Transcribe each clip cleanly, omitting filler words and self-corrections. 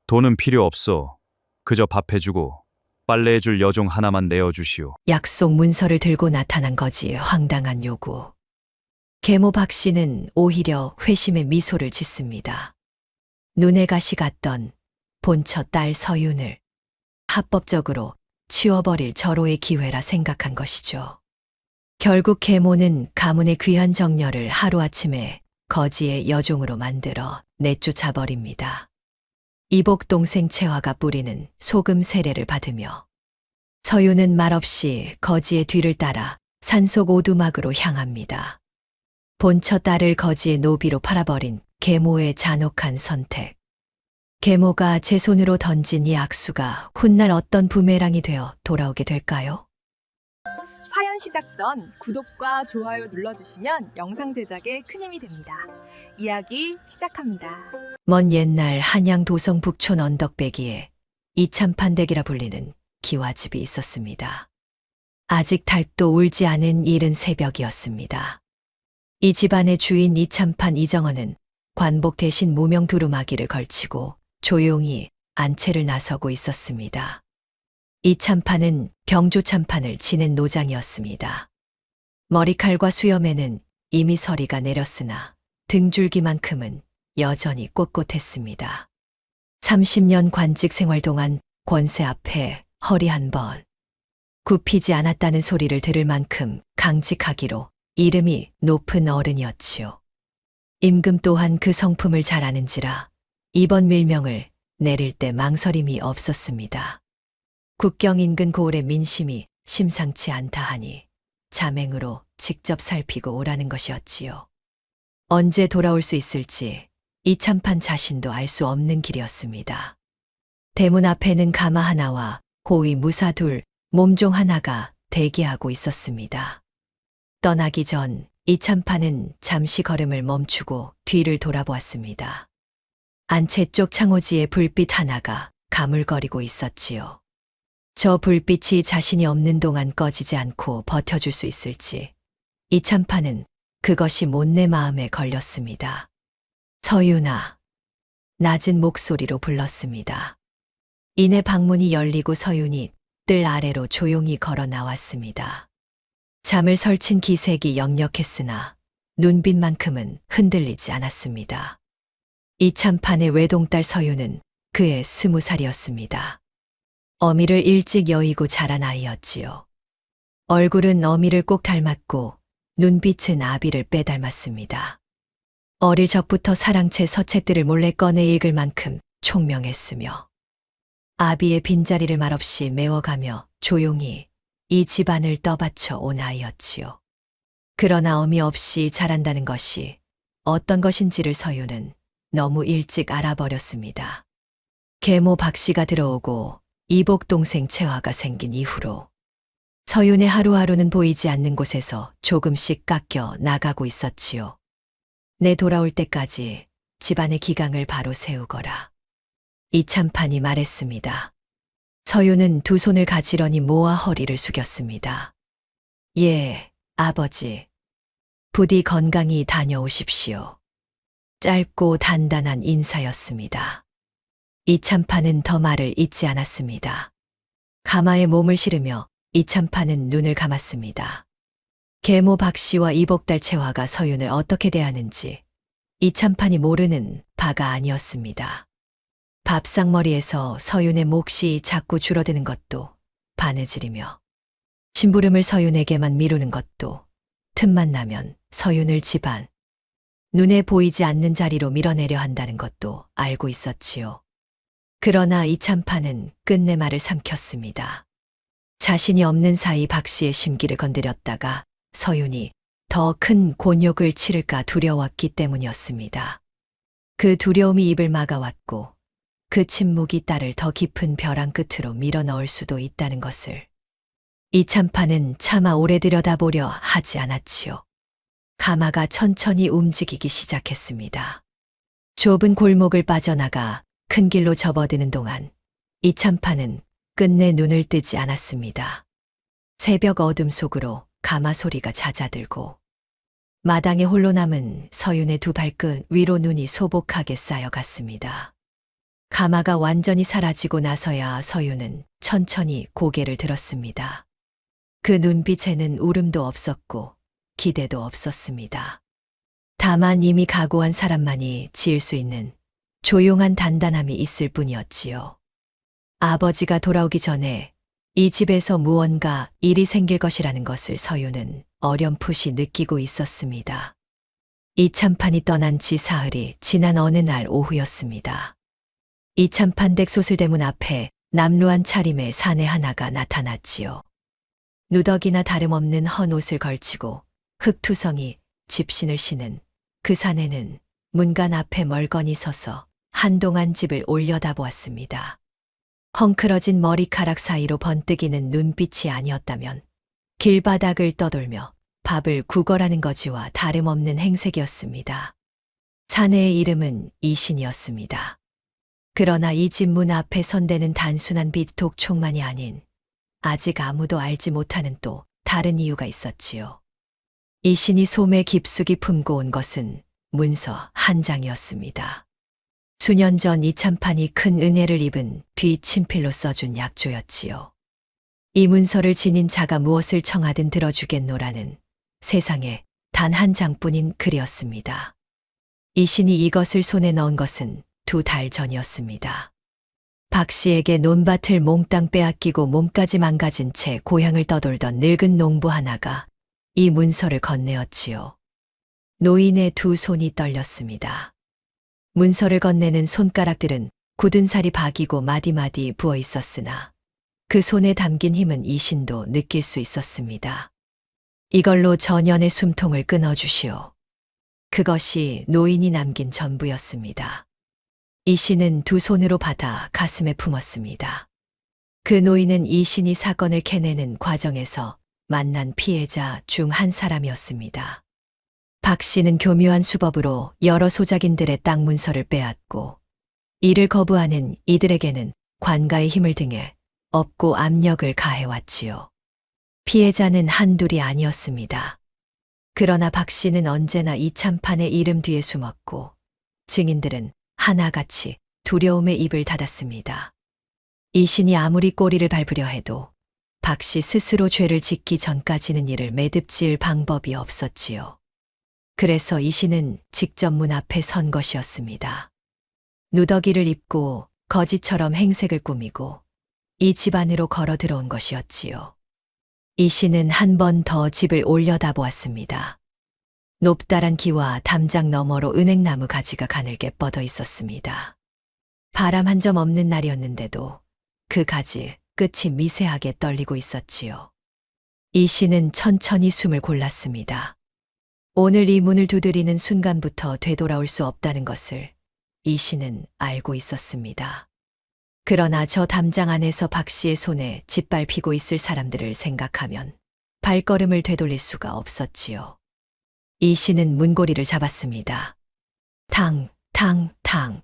돈은 필요 없어. 그저 밥 해주고 빨래해줄 여종 하나만 내어주시오. 약속 문서를 들고 나타난 거지 황당한 요구. 계모 박 씨는 오히려 회심의 미소를 짓습니다. 눈에 가시 갔던 본처 딸 서윤을 합법적으로 치워버릴 절호의 기회라 생각한 것이죠. 결국 계모는 가문의 귀한 정녀를 하루아침에 거지의 여종으로 만들어 내쫓아버립니다. 이복 동생 채화가 뿌리는 소금 세례를 받으며 서윤은 말없이 거지의 뒤를 따라 산속 오두막으로 향합니다. 본처 딸을 거지의 노비로 팔아버린 계모의 잔혹한 선택. 계모가 제 손으로 던진 이 악수가 훗날 어떤 부메랑이 되어 돌아오게 될까요? 사연 시작 전 구독과 좋아요 눌러주시면 영상 제작에 큰 힘이 됩니다. 이야기 시작합니다. 먼 옛날 한양 도성 북촌 언덕배기에 이참판댁이라 불리는 기와집이 있었습니다. 아직 닭도 울지 않은 이른 새벽이었습니다. 이 집안의 주인 이참판 이정원은 관복 대신 무명 두루마기를 걸치고 조용히 안채를 나서고 있었습니다. 이참판은 병조참판을 지낸 노장이었습니다. 머리칼과 수염에는 이미 서리가 내렸으나 등줄기만큼은 여전히 꼿꼿했습니다. 30년 관직 생활 동안 권세 앞에 허리 한 번 굽히지 않았다는 소리를 들을 만큼 강직하기로 이름이 높은 어른이었지요. 임금 또한 그 성품을 잘 아는지라 이번 밀명을 내릴 때 망설임이 없었습니다. 국경 인근 고을의 민심이 심상치 않다 하니 자맹으로 직접 살피고 오라는 것이었지요. 언제 돌아올 수 있을지 이참판 자신도 알 수 없는 길이었습니다. 대문 앞에는 가마 하나와 호위 무사 둘, 몸종 하나가 대기하고 있었습니다. 떠나기 전 이참판은 잠시 걸음을 멈추고 뒤를 돌아보았습니다. 안채 쪽 창호지에 불빛 하나가 가물거리고 있었지요. 저 불빛이 자신이 없는 동안 꺼지지 않고 버텨줄 수 있을지 이참판은 그것이 못내 마음에 걸렸습니다. 서윤아. 낮은 목소리로 불렀습니다. 이내 방문이 열리고 서윤이 뜰 아래로 조용히 걸어 나왔습니다. 잠을 설친 기색이 역력했으나 눈빛만큼은 흔들리지 않았습니다. 이참판의 외동딸 서윤은 그의 20살이었습니다. 어미를 일찍 여의고 자란 아이였지요. 얼굴은 어미를 꼭 닮았고 눈빛은 아비를 빼닮았습니다. 어릴 적부터 사랑채 서책들을 몰래 꺼내 읽을 만큼 총명했으며 아비의 빈자리를 말없이 메워가며 조용히 이 집안을 떠받쳐 온 아이였지요. 그러나 어미 없이 자란다는 것이 어떤 것인지를 서윤은 너무 일찍 알아버렸습니다. 계모 박 씨가 들어오고 이복 동생 채화가 생긴 이후로 서윤의 하루하루는 보이지 않는 곳에서 조금씩 깎여 나가고 있었지요. 내 돌아올 때까지 집안의 기강을 바로 세우거라. 이참판이 말했습니다. 서윤은 두 손을 가지런히 모아 허리를 숙였습니다. 예, 아버지. 부디 건강히 다녀오십시오. 짧고 단단한 인사였습니다. 이참판은 더 말을 잇지 않았습니다. 가마에 몸을 실으며 이참판은 눈을 감았습니다. 계모 박 씨와 이복달 채화가 서윤을 어떻게 대하는지 이참판이 모르는 바가 아니었습니다. 밥상머리에서 서윤의 몫이 자꾸 줄어드는 것도 바느질이며 심부름을 서윤에게만 미루는 것도 틈만 나면 서윤을 집안 눈에 보이지 않는 자리로 밀어내려 한다는 것도 알고 있었지요. 그러나 이참판은 끝내 말을 삼켰습니다. 자신이 없는 사이 박 씨의 심기를 건드렸다가 서윤이 더 큰 곤욕을 치를까 두려웠기 때문이었습니다. 그 두려움이 입을 막아왔고 그 침묵이 딸을 더 깊은 벼랑 끝으로 밀어넣을 수도 있다는 것을 이참판은 차마 오래 들여다보려 하지 않았지요. 가마가 천천히 움직이기 시작했습니다. 좁은 골목을 빠져나가 큰 길로 접어드는 동안 이참판은 끝내 눈을 뜨지 않았습니다. 새벽 어둠 속으로 가마 소리가 잦아들고 마당에 홀로 남은 서윤의 두 발끝 위로 눈이 소복하게 쌓여갔습니다. 가마가 완전히 사라지고 나서야 서유는 천천히 고개를 들었습니다. 그 눈빛에는 울음도 없었고 기대도 없었습니다. 다만 이미 각오한 사람만이 지을 수 있는 조용한 단단함이 있을 뿐이었지요. 아버지가 돌아오기 전에 이 집에서 무언가 일이 생길 것이라는 것을 서유는 어렴풋이 느끼고 있었습니다. 이참판이 떠난 지 사흘이 지난 어느 날 오후였습니다. 이참판 댁 소슬대문 앞에 남루한 차림의 사내 하나가 나타났지요. 누더기나 다름없는 헌 옷을 걸치고 흙투성이 집신을 신은 그 사내는 문간 앞에 멀거니 서서 한동안 집을 올려다보았습니다. 헝클어진 머리카락 사이로 번뜩이는 눈빛이 아니었다면 길바닥을 떠돌며 밥을 구걸하는 거지와 다름없는 행색이었습니다. 사내의 이름은 이신이었습니다. 그러나 이 집 문 앞에 선대는 단순한 빛 독촉만이 아닌 아직 아무도 알지 못하는 또 다른 이유가 있었지요. 이신이 소매 깊숙이 품고 온 것은 문서 한 장이었습니다. 수년 전 이참판이 큰 은혜를 입은 뒤 친필로 써준 약조였지요. 이 문서를 지닌 자가 무엇을 청하든 들어주겠노라는 세상에 단 한 장뿐인 글이었습니다. 이신이 이것을 손에 넣은 것은 2달 전이었습니다. 박 씨에게 논밭을 몽땅 빼앗기고 몸까지 망가진 채 고향을 떠돌던 늙은 농부 하나가 이 문서를 건네었지요. 노인의 2 손이 떨렸습니다. 문서를 건네는 손가락들은 굳은 살이 박이고 마디마디 부어 있었으나 그 손에 담긴 힘은 이신도 느낄 수 있었습니다. 이걸로 전연의 숨통을 끊어주시오. 그것이 노인이 남긴 전부였습니다. 이신은 2 손으로 받아 가슴에 품었습니다. 그 노인은 이신이 사건을 캐내는 과정에서 만난 피해자 중 한 사람이었습니다. 박 씨는 교묘한 수법으로 여러 소작인들의 땅 문서를 빼앗고 이를 거부하는 이들에게는 관가의 힘을 등에 업고 압력을 가해왔지요. 피해자는 한둘이 아니었습니다. 그러나 박 씨는 언제나 이참판의 이름 뒤에 숨었고 증인들은 하나같이 두려움에 입을 닫았습니다. 이신이 아무리 꼬리를 밟으려 해도 박 씨 스스로 죄를 짓기 전까지는 이를 매듭지을 방법이 없었지요. 그래서 이신은 직접 문 앞에 선 것이었습니다. 누더기를 입고 거지처럼 행색을 꾸미고 이 집 안으로 걸어 들어온 것이었지요. 이신은 한 번 더 집을 올려다보았습니다. 높다란 기와 담장 너머로 은행나무 가지가 가늘게 뻗어 있었습니다. 바람 한 점 없는 날이었는데도 그 가지 끝이 미세하게 떨리고 있었지요. 이신은 천천히 숨을 골랐습니다. 오늘 이 문을 두드리는 순간부터 되돌아올 수 없다는 것을 이신은 알고 있었습니다. 그러나 저 담장 안에서 박 씨의 손에 짓밟히고 있을 사람들을 생각하면 발걸음을 되돌릴 수가 없었지요. 이신은 문고리를 잡았습니다. 탕, 탕, 탕.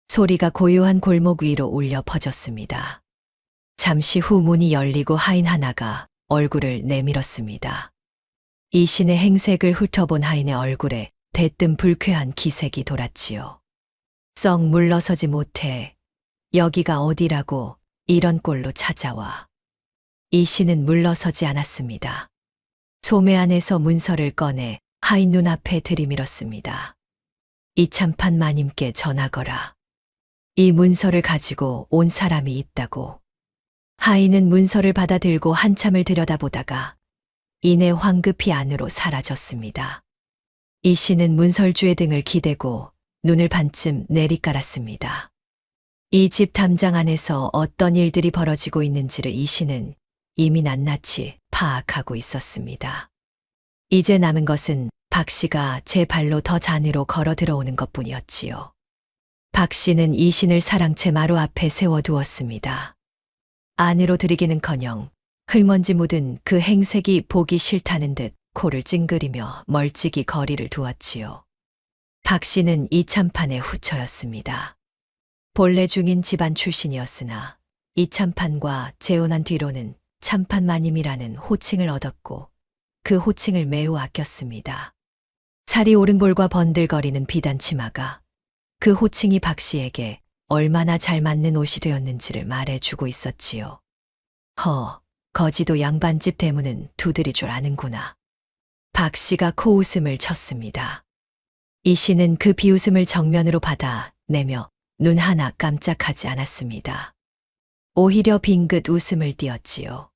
소리가 고요한 골목 위로 울려 퍼졌습니다. 잠시 후 문이 열리고 하인 하나가 얼굴을 내밀었습니다. 이신의 행색을 훑어본 하인의 얼굴에 대뜸 불쾌한 기색이 돌았지요. 썩 물러서지 못해 여기가 어디라고 이런 꼴로 찾아와. 이신은 물러서지 않았습니다. 소매 안에서 문서를 꺼내 하인 눈앞에 들이밀었습니다. 이참판 마님께 전하거라. 이 문서를 가지고 온 사람이 있다고. 하인은 문서를 받아들고 한참을 들여다보다가 이내 황급히 안으로 사라졌습니다. 이신은 문설주의 등을 기대고 눈을 반쯤 내리깔았습니다. 이 집 담장 안에서 어떤 일들이 벌어지고 있는지를 이신은 이미 낱낱이 파악하고 있었습니다. 이제 남은 것은 박 씨가 제 발로 더 잔으로 걸어 들어오는 것뿐이었지요. 박 씨는 이신을 사랑채 마루 앞에 세워두었습니다. 안으로 들이기는커녕 흙먼지 묻은 그 행색이 보기 싫다는 듯 코를 찡그리며 멀찍이 거리를 두었지요. 박 씨는 이참판의 후처였습니다. 본래 중인 집안 출신이었으나 이참판과 재혼한 뒤로는 참판마님이라는 호칭을 얻었고 그 호칭을 매우 아꼈습니다. 살이 오른 볼과 번들거리는 비단 치마가 그 호칭이 박 씨에게 얼마나 잘 맞는 옷이 되었는지를 말해주고 있었지요. 거지도 양반집 대문은 두드릴 줄 아는구나. 박 씨가 코웃음을 쳤습니다. 이 씨는 그 비웃음을 정면으로 받아내며 눈 하나 깜짝하지 않았습니다. 오히려 빙긋 웃음을 띄었지요.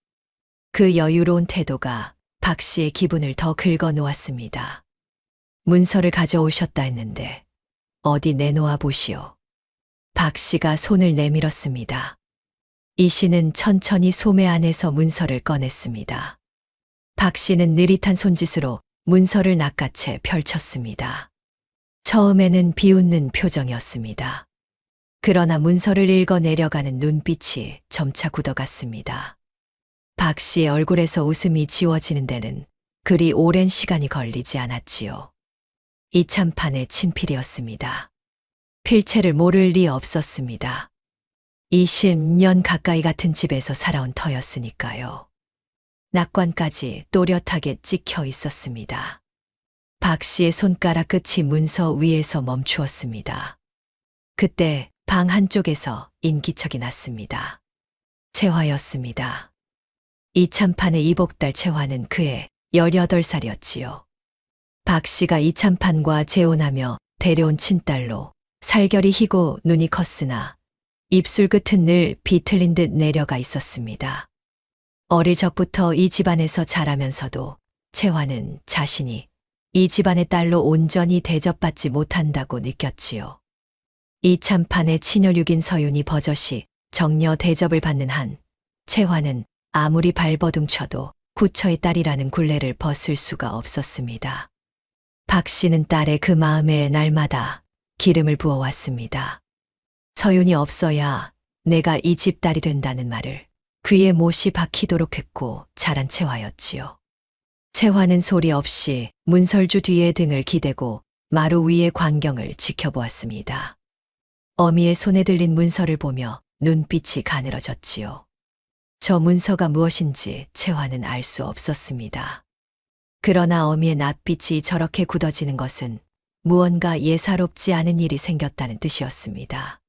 그 여유로운 태도가 박 씨의 기분을 더 긁어 놓았습니다. 문서를 가져오셨다 했는데 어디 내놓아 보시오. 박 씨가 손을 내밀었습니다. 이 씨는 천천히 소매 안에서 문서를 꺼냈습니다. 박 씨는 느릿한 손짓으로 문서를 낚아채 펼쳤습니다. 처음에는 비웃는 표정이었습니다. 그러나 문서를 읽어 내려가는 눈빛이 점차 굳어갔습니다. 박 씨의 얼굴에서 웃음이 지워지는 데는 그리 오랜 시간이 걸리지 않았지요. 이참판의 친필이었습니다. 필체를 모를 리 없었습니다. 20년 가까이 같은 집에서 살아온 터였으니까요. 낙관까지 또렷하게 찍혀 있었습니다. 박 씨의 손가락 끝이 문서 위에서 멈추었습니다. 그때 방 한쪽에서 인기척이 났습니다. 채화였습니다. 이참판의 이복달 채화는 그의 18살이었지요. 박 씨가 이참판과 재혼하며 데려온 친딸로 살결이 희고 눈이 컸으나 입술 끝은 늘 비틀린 듯 내려가 있었습니다. 어릴 적부터 이 집안에서 자라면서도 채화는 자신이 이 집안의 딸로 온전히 대접받지 못한다고 느꼈지요. 이참판의 친혈육인 서윤이 버젓이 정려 대접을 받는 한 채화는 아무리 발버둥 쳐도 구처의 딸이라는 굴레를 벗을 수가 없었습니다. 박 씨는 딸의 그 마음에 날마다 기름을 부어왔습니다. 서윤이 없어야 내가 이 집 딸이 된다는 말을 귀에 못이 박히도록 했고 자란 채화였지요. 채화는 소리 없이 문설주 뒤에 등을 기대고 마루 위의 광경을 지켜보았습니다. 어미의 손에 들린 문서를 보며 눈빛이 가늘어졌지요. 저 문서가 무엇인지 채화는 알 수 없었습니다. 그러나 어미의 낯빛이 저렇게 굳어지는 것은 무언가 예사롭지 않은 일이 생겼다는 뜻이었습니다.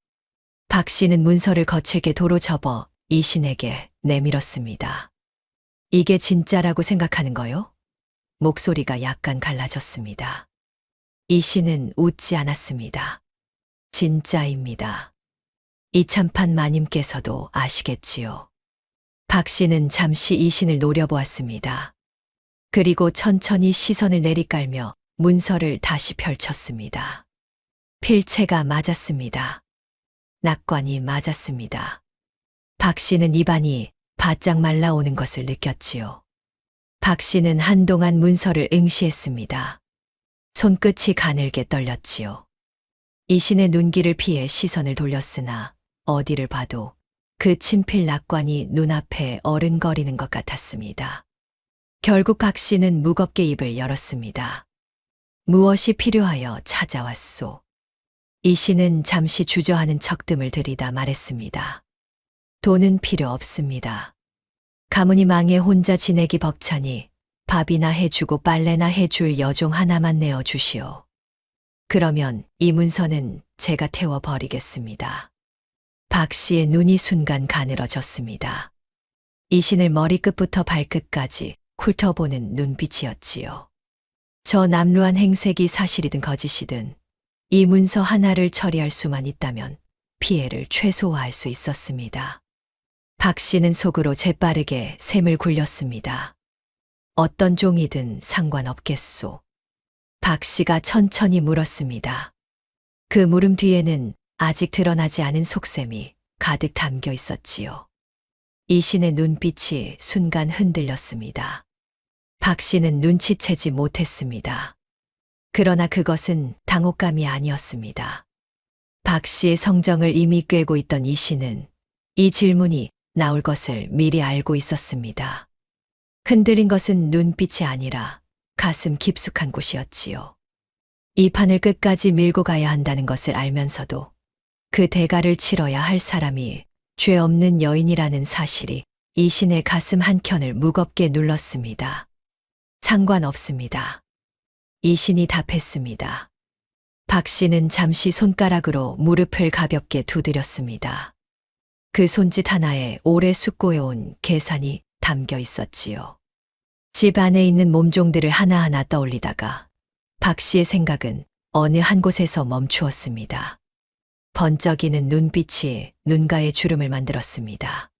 박 씨는 문서를 거칠게 도로 접어 이신에게 내밀었습니다. 이게 진짜라고 생각하는 거요? 목소리가 약간 갈라졌습니다. 이신은 웃지 않았습니다. 진짜입니다. 이참판 마님께서도 아시겠지요. 박 씨는 잠시 이신을 노려보았습니다. 그리고 천천히 시선을 내리깔며 문서를 다시 펼쳤습니다. 필체가 맞았습니다. 낙관이 맞았습니다. 박 씨는 입안이 바짝 말라오는 것을 느꼈지요. 박 씨는 한동안 문서를 응시했습니다. 손끝이 가늘게 떨렸지요. 이신의 눈길을 피해 시선을 돌렸으나 어디를 봐도 그 친필 낙관이 눈앞에 어른거리는 것 같았습니다. 결국 박 씨는 무겁게 입을 열었습니다. 무엇이 필요하여 찾아왔소? 이 씨는 잠시 주저하는 척뜸을 들이다 말했습니다. 돈은 필요 없습니다. 가문이 망해 혼자 지내기 벅차니 밥이나 해주고 빨래나 해줄 여종 하나만 내어주시오. 그러면 이 문서는 제가 태워버리겠습니다. 박 씨의 눈이 순간 가늘어졌습니다. 이 신을 머리끝부터 발끝까지 훑어보는 눈빛이었지요. 저 남루한 행색이 사실이든 거짓이든 이 문서 하나를 처리할 수만 있다면 피해를 최소화할 수 있었습니다. 박 씨는 속으로 재빠르게 샘을 굴렸습니다. 어떤 종이든 상관없겠소. 박 씨가 천천히 물었습니다. 그 물음 뒤에는 아직 드러나지 않은 속셈이 가득 담겨 있었지요. 이 신의 눈빛이 순간 흔들렸습니다. 박 씨는 눈치채지 못했습니다. 그러나 그것은 당혹감이 아니었습니다. 박 씨의 성정을 이미 꿰고 있던 이 씨는 이 질문이 나올 것을 미리 알고 있었습니다. 흔들린 것은 눈빛이 아니라 가슴 깊숙한 곳이었지요. 이 판을 끝까지 밀고 가야 한다는 것을 알면서도 그 대가를 치러야 할 사람이 죄 없는 여인이라는 사실이 이 신의 가슴 한켠을 무겁게 눌렀습니다. 상관없습니다. 이 신이 답했습니다. 박 씨는 잠시 손가락으로 무릎을 가볍게 두드렸습니다. 그 손짓 하나에 오래 숙고해온 계산이 담겨 있었지요. 집 안에 있는 몸종들을 하나하나 떠올리다가 박 씨의 생각은 어느 한 곳에서 멈추었습니다. 번쩍이는 눈빛이 눈가에 주름을 만들었습니다.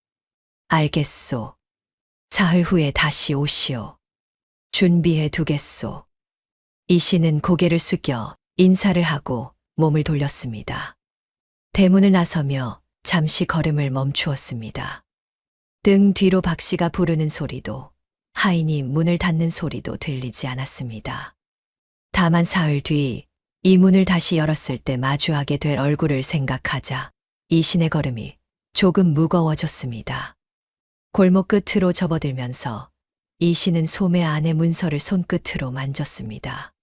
알겠소. 사흘 후에 다시 오시오. 준비해 두겠소. 이 씨는 고개를 숙여 인사를 하고 몸을 돌렸습니다. 대문을 나서며 잠시 걸음을 멈추었습니다. 등 뒤로 박 씨가 부르는 소리도 하인이 문을 닫는 소리도 들리지 않았습니다. 다만 사흘 뒤 이 문을 다시 열었을 때 마주하게 될 얼굴을 생각하자 이 신의 걸음이 조금 무거워졌습니다. 골목 끝으로 접어들면서 이 씨는 소매 안의 문서를 손끝으로 만졌습니다.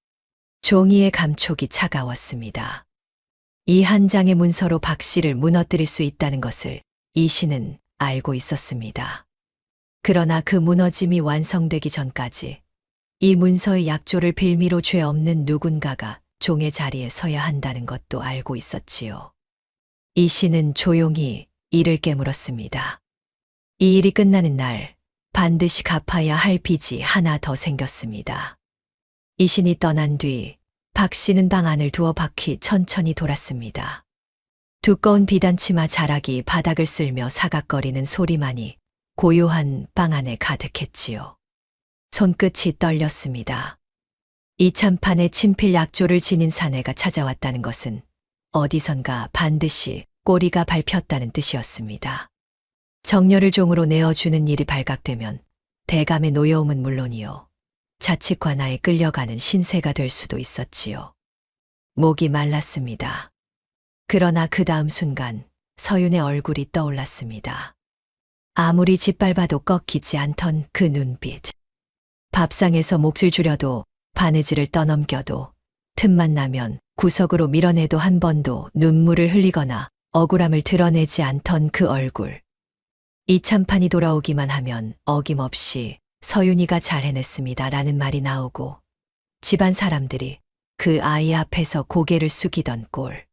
종이의 감촉이 차가웠습니다. 이 한 장의 문서로 박 씨를 무너뜨릴 수 있다는 것을 이 씨는 알고 있었습니다. 그러나 그 무너짐이 완성되기 전까지 이 문서의 약조를 빌미로 죄 없는 누군가가 종의 자리에 서야 한다는 것도 알고 있었지요. 이 씨는 조용히 이를 깨물었습니다. 이 일이 끝나는 날 반드시 갚아야 할 빚이 하나 더 생겼습니다. 이 신이 떠난 뒤 박 씨는 방 안을 두어 바퀴 천천히 돌았습니다. 두꺼운 비단치마 자락이 바닥을 쓸며 사각거리는 소리만이 고요한 방 안에 가득했지요. 손끝이 떨렸습니다. 이 참판에 친필 약조를 지닌 사내가 찾아왔다는 것은 어디선가 반드시 꼬리가 밟혔다는 뜻이었습니다. 정렬을 종으로 내어주는 일이 발각되면 대감의 노여움은 물론이요. 자칫 관아에 끌려가는 신세가 될 수도 있었지요. 목이 말랐습니다. 그러나 그 다음 순간 서윤의 얼굴이 떠올랐습니다. 아무리 짓밟아도 꺾이지 않던 그 눈빛. 밥상에서 몫을 줄여도 바느질을 떠넘겨도 틈만 나면 구석으로 밀어내도 한 번도 눈물을 흘리거나 억울함을 드러내지 않던 그 얼굴. 이 참판이 돌아오기만 하면 어김없이 서윤이가 잘 해냈습니다 라는 말이 나오고 집안 사람들이 그 아이 앞에서 고개를 숙이던 꼴.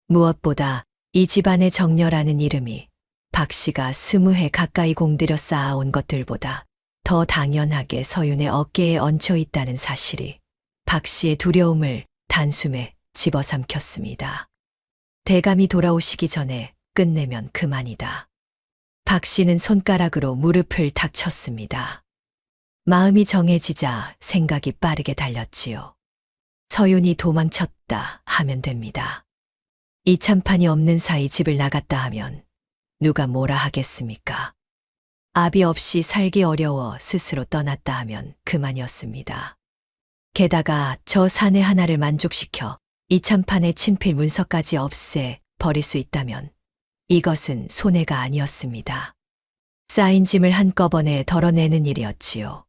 무엇보다 이 집안의 정녀라는 이름이 박 씨가 20해 가까이 공들여 쌓아온 것들보다 더 당연하게 서윤의 어깨에 얹혀 있다는 사실이 박 씨의 두려움을 단숨에 집어삼켰습니다. 대감이 돌아오시기 전에 끝내면 그만이다. 박 씨는 손가락으로 무릎을 탁 쳤습니다. 마음이 정해지자 생각이 빠르게 달렸지요. 서윤이 도망쳤다 하면 됩니다. 이 참판이 없는 사이 집을 나갔다 하면 누가 뭐라 하겠습니까? 아비 없이 살기 어려워 스스로 떠났다 하면 그만이었습니다. 게다가 저 사내 하나를 만족시켜 이 참판의 친필 문서까지 없애 버릴 수 있다면 이것은 손해가 아니었습니다. 쌓인 짐을 한꺼번에 덜어내는 일이었지요.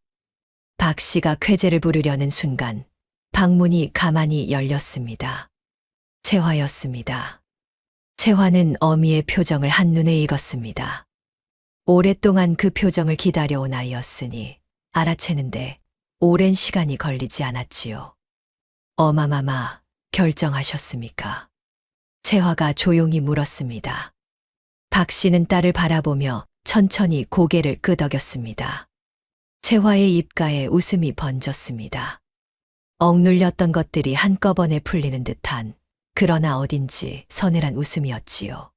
박 씨가 쾌재를 부르려는 순간 방문이 가만히 열렸습니다. 채화였습니다. 채화는 어미의 표정을 한눈에 읽었습니다. 오랫동안 그 표정을 기다려온 아이였으니 알아채는데 오랜 시간이 걸리지 않았지요. 어마마마, 결정하셨습니까? 채화가 조용히 물었습니다. 박 씨는 딸을 바라보며 천천히 고개를 끄덕였습니다. 채화의 입가에 웃음이 번졌습니다. 억눌렸던 것들이 한꺼번에 풀리는 듯한 그러나 어딘지 서늘한 웃음이었지요.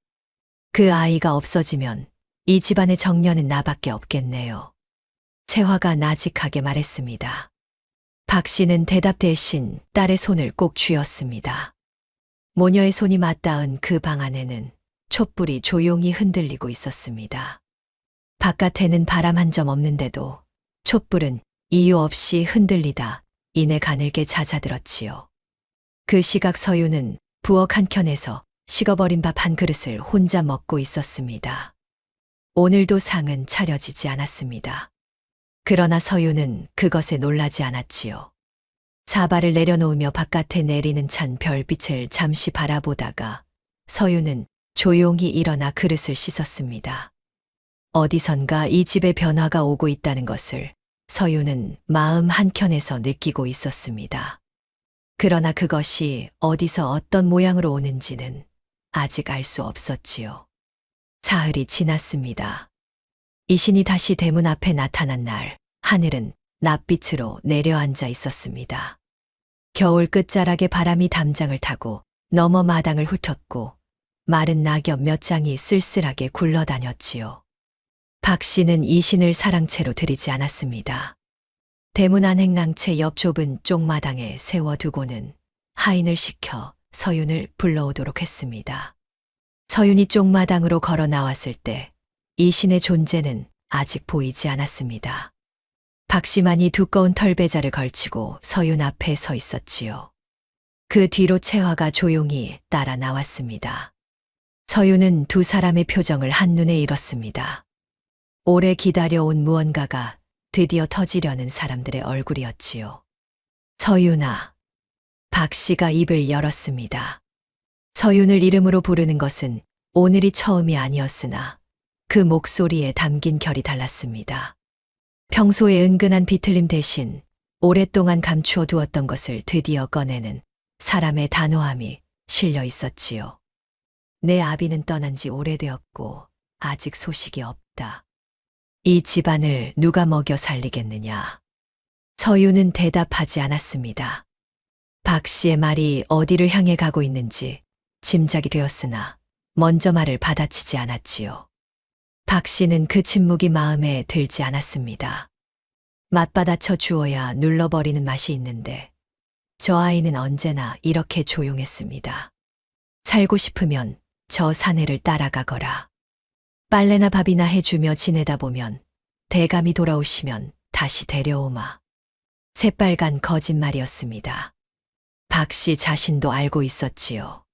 그 아이가 없어지면 이 집안의 정녀는 나밖에 없겠네요. 채화가 나직하게 말했습니다. 박 씨는 대답 대신 딸의 손을 꼭 쥐었습니다. 모녀의 손이 맞닿은 그 방 안에는 촛불이 조용히 흔들리고 있었습니다. 바깥에는 바람 한 점 없는데도 촛불은 이유 없이 흔들리다 이내 가늘게 잦아들었지요. 그 시각 서윤은 부엌 한켠에서 식어버린 밥 한 그릇을 혼자 먹고 있었습니다. 오늘도 상은 차려지지 않았습니다. 그러나 서윤은 그것에 놀라지 않았지요. 사발을 내려놓으며 바깥에 내리는 찬 별빛을 잠시 바라보다가 서윤은 조용히 일어나 그릇을 씻었습니다. 어디선가 이 집에 변화가 오고 있다는 것을 서윤은 마음 한켠에서 느끼고 있었습니다. 그러나 그것이 어디서 어떤 모양으로 오는지는 아직 알 수 없었지요. 사흘이 지났습니다. 이신이 다시 대문 앞에 나타난 날, 하늘은 낯빛으로 내려앉아 있었습니다. 겨울 끝자락에 바람이 담장을 타고 너머 마당을 훑었고 마른 낙엽 몇 장이 쓸쓸하게 굴러다녔지요. 박 씨는 이신을 사랑채로 들이지 않았습니다. 대문 안행랑채 옆 좁은 쪽마당에 세워두고는 하인을 시켜 서윤을 불러오도록 했습니다. 서윤이 쪽마당으로 걸어 나왔을 때 이신의 존재는 아직 보이지 않았습니다. 박씨만이 두꺼운 털배자를 걸치고 서윤 앞에 서 있었지요. 그 뒤로 채화가 조용히 따라 나왔습니다. 서윤은 두 사람의 표정을 한눈에 읽었습니다. 오래 기다려온 무언가가 드디어 터지려는 사람들의 얼굴이었지요. 서윤아. 박씨가 입을 열었습니다. 서윤을 이름으로 부르는 것은 오늘이 처음이 아니었으나 그 목소리에 담긴 결이 달랐습니다. 평소의 은근한 비틀림 대신 오랫동안 감추어 두었던 것을 드디어 꺼내는 사람의 단호함이 실려 있었지요. 내 아비는 떠난 지 오래되었고 아직 소식이 없다. 이 집안을 누가 먹여 살리겠느냐. 서윤은 대답하지 않았습니다. 박 씨의 말이 어디를 향해 가고 있는지 짐작이 되었으나 먼저 말을 받아치지 않았지요. 박 씨는 그 침묵이 마음에 들지 않았습니다. 맞받아쳐 주어야 눌러버리는 맛이 있는데 저 아이는 언제나 이렇게 조용했습니다. 살고 싶으면 저 사내를 따라가거라. 빨래나 밥이나 해주며 지내다 보면 대감이 돌아오시면 다시 데려오마. 새빨간 거짓말이었습니다. 박 씨 자신도 알고 있었지요.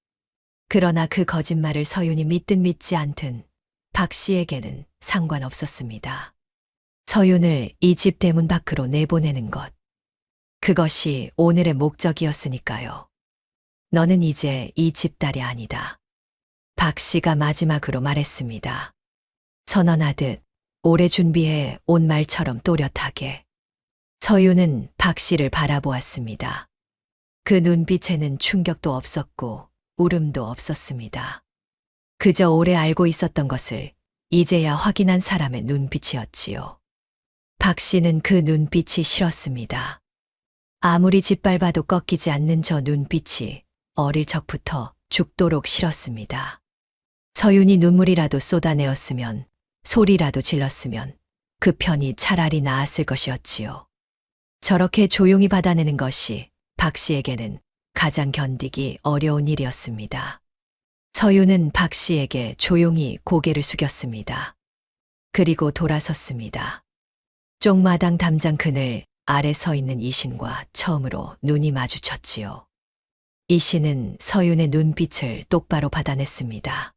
그러나 그 거짓말을 서윤이 믿든 믿지 않든 박 씨에게는 상관없었습니다. 서윤을 이 집 대문 밖으로 내보내는 것. 그것이 오늘의 목적이었으니까요. 너는 이제 이 집 딸이 아니다. 박 씨가 마지막으로 말했습니다. 선언하듯 오래 준비해 온 말처럼 또렷하게. 서윤은 박 씨를 바라보았습니다. 그 눈빛에는 충격도 없었고 울음도 없었습니다. 그저 오래 알고 있었던 것을 이제야 확인한 사람의 눈빛이었지요. 박 씨는 그 눈빛이 싫었습니다. 아무리 짓밟아도 꺾이지 않는 저 눈빛이 어릴 적부터 죽도록 싫었습니다. 서윤이 눈물이라도 쏟아내었으면, 소리라도 질렀으면 그 편이 차라리 나았을 것이었지요. 저렇게 조용히 받아내는 것이 박 씨에게는 가장 견디기 어려운 일이었습니다. 서윤은 박 씨에게 조용히 고개를 숙였습니다. 그리고 돌아섰습니다. 쪽마당 담장 그늘 아래 서 있는 이신과 처음으로 눈이 마주쳤지요. 이신은 서윤의 눈빛을 똑바로 받아냈습니다.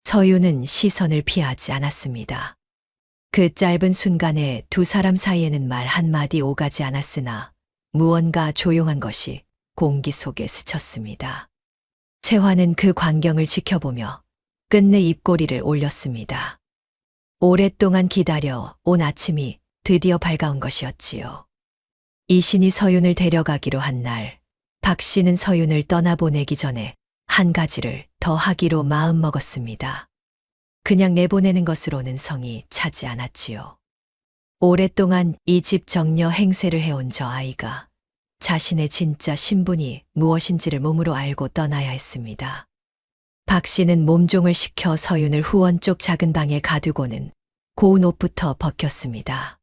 서윤은 시선을 피하지 않았습니다. 그 짧은 순간에 두 사람 사이에는 말 한마디 오가지 않았으나 무언가 조용한 것이 공기 속에 스쳤습니다. 채화는 그 광경을 지켜보며 끝내 입꼬리를 올렸습니다. 오랫동안 기다려 온 아침이 드디어 밝아온 것이었지요. 이신이 서윤을 데려가기로 한 날, 박 씨는 서윤을 떠나보내기 전에 한 가지를 더 하기로 마음먹었습니다. 그냥 내보내는 것으로는 성이 차지 않았지요. 오랫동안 이 집 정려 행세를 해온 저 아이가 자신의 진짜 신분이 무엇인지를 몸으로 알고 떠나야 했습니다. 박 씨는 몸종을 시켜 서윤을 후원 쪽 작은 방에 가두고는 고운 옷부터 벗겼습니다.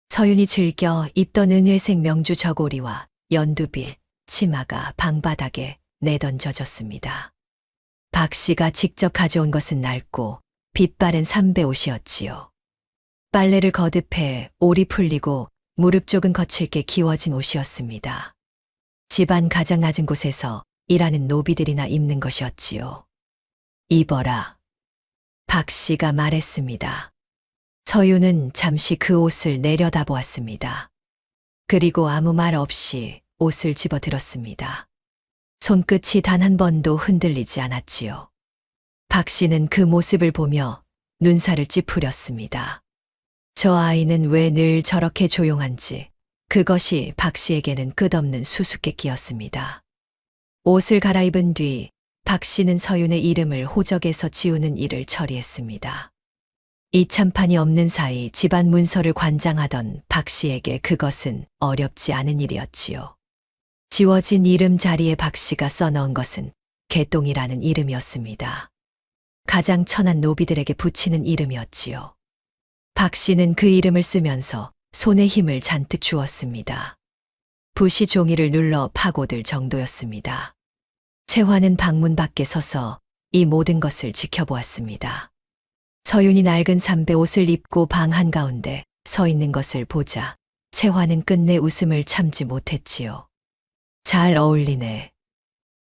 서윤이 즐겨 입던 은회색 명주 저고리와 연두빛 치마가 방바닥에 내던져졌습니다. 박 씨가 직접 가져온 것은 낡고 빛바랜 삼배 옷이었지요. 빨래를 거듭해 올이 풀리고 무릎 쪽은 거칠게 기워진 옷이었습니다. 집안 가장 낮은 곳에서 일하는 노비들이나 입는 것이었지요. 입어라. 박 씨가 말했습니다. 서윤은 잠시 그 옷을 내려다보았습니다. 그리고 아무 말 없이 옷을 집어들었습니다. 손끝이 단 한 번도 흔들리지 않았지요. 박 씨는 그 모습을 보며 눈살을 찌푸렸습니다. 저 아이는 왜 늘 저렇게 조용한지, 그것이 박 씨에게는 끝없는 수수께끼였습니다. 옷을 갈아입은 뒤 박 씨는 서윤의 이름을 호적에서 지우는 일을 처리했습니다. 이참판이 없는 사이 집안 문서를 관장하던 박 씨에게 그것은 어렵지 않은 일이었지요. 지워진 이름 자리에 박 씨가 써넣은 것은 개똥이라는 이름이었습니다. 가장 천한 노비들에게 붙이는 이름이었지요. 박 씨는 그 이름을 쓰면서 손에 힘을 잔뜩 주었습니다. 붓이 종이를 눌러 파고들 정도였습니다. 채화는 방문 밖에 서서 이 모든 것을 지켜보았습니다. 서윤이 낡은 삼배 옷을 입고 방 한가운데 서 있는 것을 보자 채화는 끝내 웃음을 참지 못했지요. 잘 어울리네.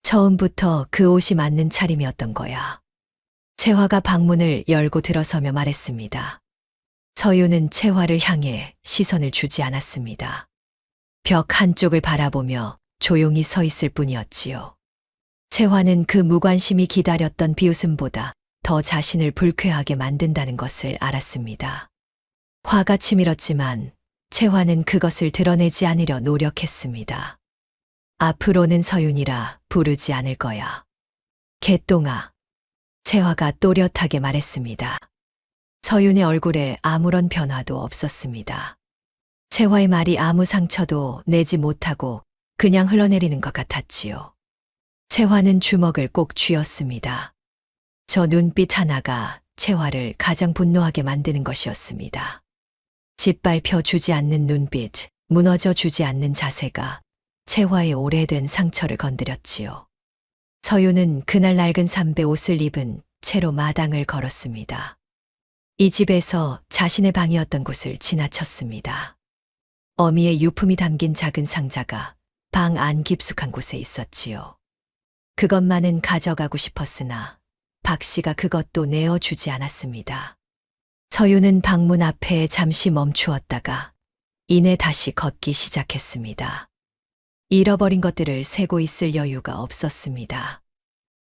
처음부터 그 옷이 맞는 차림이었던 거야. 채화가 방문을 열고 들어서며 말했습니다. 서윤은 채화를 향해 시선을 주지 않았습니다. 벽 한쪽을 바라보며 조용히 서 있을 뿐이었지요. 채화는 그 무관심이 기다렸던 비웃음보다 더 자신을 불쾌하게 만든다는 것을 알았습니다. 화가 치밀었지만 채화는 그것을 드러내지 않으려 노력했습니다. 앞으로는 서윤이라 부르지 않을 거야. 개똥아. 채화가 또렷하게 말했습니다. 서윤의 얼굴에 아무런 변화도 없었습니다. 채화의 말이 아무 상처도 내지 못하고 그냥 흘러내리는 것 같았지요. 채화는 주먹을 꼭 쥐었습니다. 저 눈빛 하나가 채화를 가장 분노하게 만드는 것이었습니다. 짓밟혀 주지 않는 눈빛, 무너져 주지 않는 자세가 채화의 오래된 상처를 건드렸지요. 서윤은 그날 낡은 삼배 옷을 입은 채로 마당을 걸었습니다. 이 집에서 자신의 방이었던 곳을 지나쳤습니다. 어미의 유품이 담긴 작은 상자가 방 안 깊숙한 곳에 있었지요. 그것만은 가져가고 싶었으나 박 씨가 그것도 내어주지 않았습니다. 서윤은 방문 앞에 잠시 멈추었다가 이내 다시 걷기 시작했습니다. 잃어버린 것들을 세고 있을 여유가 없었습니다.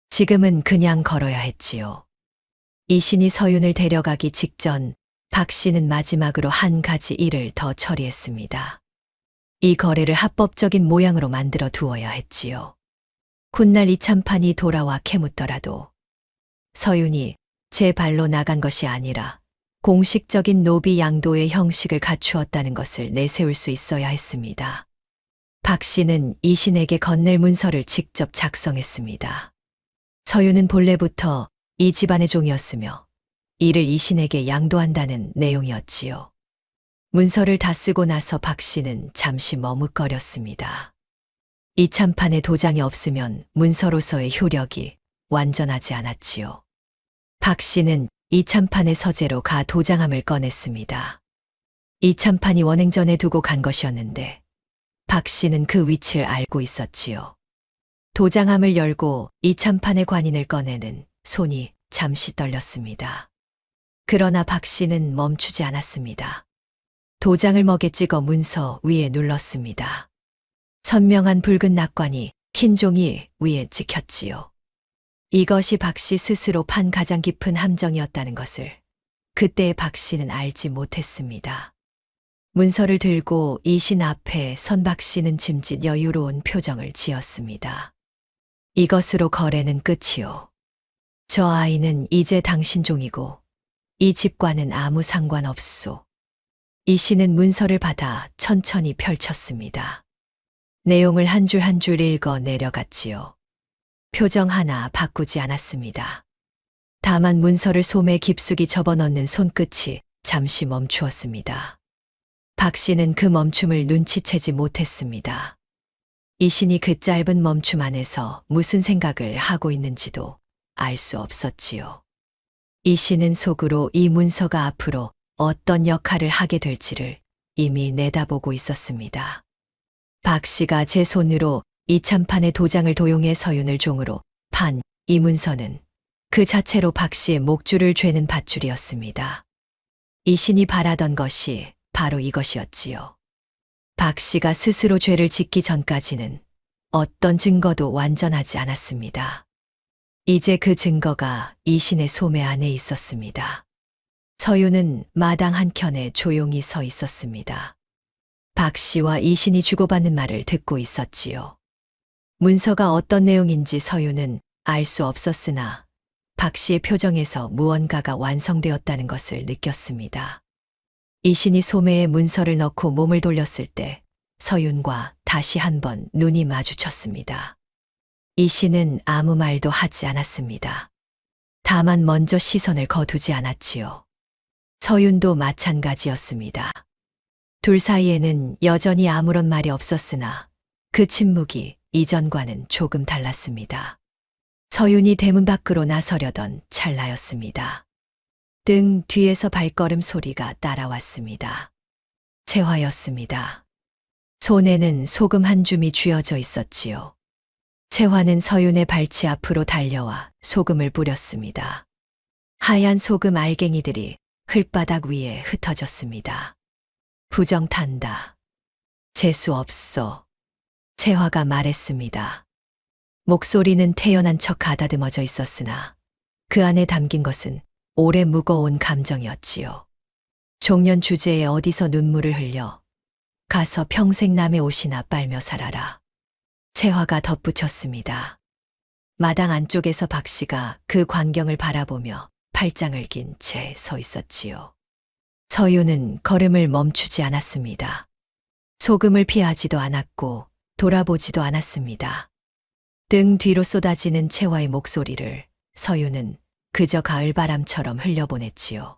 지금은 그냥 걸어야 했지요. 이신이 서윤을 데려가기 직전 박 씨는 마지막으로 한 가지 일을 더 처리했습니다. 이 거래를 합법적인 모양으로 만들어 두어야 했지요. 훗날 이참판이 돌아와 캐묻더라도 서윤이 제 발로 나간 것이 아니라 공식적인 노비 양도의 형식을 갖추었다는 것을 내세울 수 있어야 했습니다. 박 씨는 이신에게 건넬 문서를 직접 작성했습니다. 서윤은 본래부터 이 집안의 종이었으며 이를 이신에게 양도한다는 내용이었지요. 문서를 다 쓰고 나서 박 씨는 잠시 머뭇거렸습니다. 이참판에 도장이 없으면 문서로서의 효력이 완전하지 않았지요. 박 씨는 이참판의 서재로 가 도장함을 꺼냈습니다. 이참판이 원행전에 두고 간 것이었는데 박 씨는 그 위치를 알고 있었지요. 도장함을 열고 이참판의 관인을 꺼내는 손이 잠시 떨렸습니다. 그러나 박 씨는 멈추지 않았습니다. 도장을 먹에 찍어 문서 위에 눌렀습니다. 선명한 붉은 낙관이 흰 종이 위에 찍혔지요. 이것이 박 씨 스스로 판 가장 깊은 함정이었다는 것을 그때의 박 씨는 알지 못했습니다. 문서를 들고 이신 앞에 선 박 씨는 짐짓 여유로운 표정을 지었습니다. 이것으로 거래는 끝이요. 저 아이는 이제 당신 종이고 이 집과는 아무 상관없소. 이신은 문서를 받아 천천히 펼쳤습니다. 내용을 한 줄 한 줄 읽어 내려갔지요. 표정 하나 바꾸지 않았습니다. 다만 문서를 솜에 깊숙이 접어넣는 손끝이 잠시 멈추었습니다. 박 씨는 그 멈춤을 눈치채지 못했습니다. 이신이 그 짧은 멈춤 안에서 무슨 생각을 하고 있는지도 알 수 없었지요. 이신은 속으로 이 문서가 앞으로 어떤 역할을 하게 될지를 이미 내다보고 있었습니다. 박 씨가 제 손으로 이참판의 도장을 도용해 서윤을 종으로 판 이 문서는 그 자체로 박 씨의 목줄을 죄는 밧줄이었습니다. 이신이 바라던 것이 바로 이것이었지요. 박 씨가 스스로 죄를 짓기 전까지는 어떤 증거도 완전하지 않았습니다. 이제 그 증거가 이신의 소매 안에 있었습니다. 서윤은 마당 한켠에 조용히 서 있었습니다. 박 씨와 이신이 주고받는 말을 듣고 있었지요. 문서가 어떤 내용인지 서유는 알 수 없었으나 박 씨의 표정에서 무언가가 완성되었다는 것을 느꼈습니다. 이신이 소매에 문서를 넣고 몸을 돌렸을 때 서윤과 다시 한번 눈이 마주쳤습니다. 이신은 아무 말도 하지 않았습니다. 다만 먼저 시선을 거두지 않았지요. 서윤도 마찬가지였습니다. 둘 사이에는 여전히 아무런 말이 없었으나 그 침묵이 이전과는 조금 달랐습니다. 서윤이 대문 밖으로 나서려던 찰나였습니다. 등 뒤에서 발걸음 소리가 따라왔습니다. 채화였습니다. 손에는 소금 한 줌이 쥐어져 있었지요. 채화는 서윤의 발치 앞으로 달려와 소금을 뿌렸습니다. 하얀 소금 알갱이들이 흙바닥 위에 흩어졌습니다. 부정탄다. 재수 없소. 채화가 말했습니다. 목소리는 태연한 척 가다듬어져 있었으나 그 안에 담긴 것은 오래 무거운 감정이었지요. 종년 주제에 어디서 눈물을 흘려 가서 평생 남의 옷이나 빨며 살아라. 채화가 덧붙였습니다. 마당 안쪽에서 박 씨가 그 광경을 바라보며 팔짱을 낀 채 서 있었지요. 서유는 걸음을 멈추지 않았습니다. 소금을 피하지도 않았고 돌아보지도 않았습니다. 등 뒤로 쏟아지는 채화의 목소리를 서유는 그저 가을바람처럼 흘려보냈지요.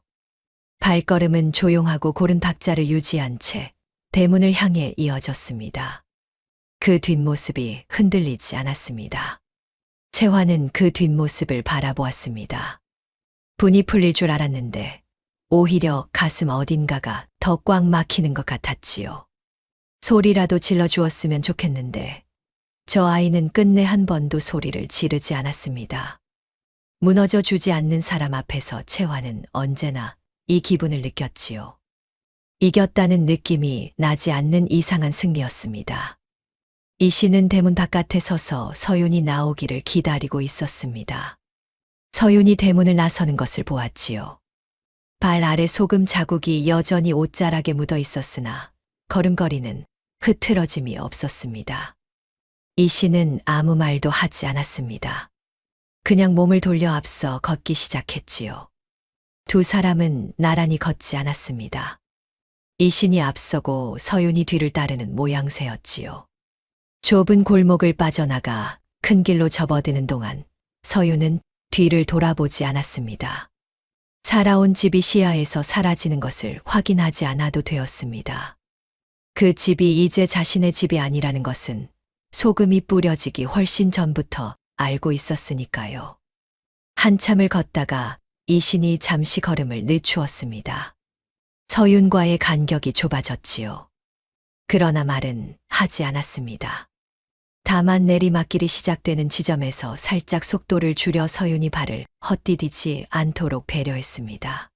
발걸음은 조용하고 고른 박자를 유지한 채 대문을 향해 이어졌습니다. 그 뒷모습이 흔들리지 않았습니다. 채화는 그 뒷모습을 바라보았습니다. 분이 풀릴 줄 알았는데 오히려 가슴 어딘가가 더 꽉 막히는 것 같았지요. 소리라도 질러주었으면 좋겠는데 저 아이는 끝내 한 번도 소리를 지르지 않았습니다. 무너져 주지 않는 사람 앞에서 채화는 언제나 이 기분을 느꼈지요. 이겼다는 느낌이 나지 않는 이상한 승리였습니다. 이씨는 대문 바깥에 서서 서윤이 나오기를 기다리고 있었습니다. 서윤이 대문을 나서는 것을 보았지요. 발 아래 소금 자국이 여전히 옷자락에 묻어 있었으나 걸음걸이는 흐트러짐이 없었습니다. 이씨는 아무 말도 하지 않았습니다. 그냥 몸을 돌려 앞서 걷기 시작했지요. 두 사람은 나란히 걷지 않았습니다. 이신이 앞서고 서윤이 뒤를 따르는 모양새였지요. 좁은 골목을 빠져나가 큰 길로 접어드는 동안 서윤은 뒤를 돌아보지 않았습니다. 살아온 집이 시야에서 사라지는 것을 확인하지 않아도 되었습니다. 그 집이 이제 자신의 집이 아니라는 것은 소금이 뿌려지기 훨씬 전부터 알고 있었으니까요. 한참을 걷다가 이신이 잠시 걸음을 늦추었습니다. 서윤과의 간격이 좁아졌지요. 그러나 말은 하지 않았습니다. 다만 내리막길이 시작되는 지점에서 살짝 속도를 줄여 서윤이 발을 헛디디지 않도록 배려했습니다.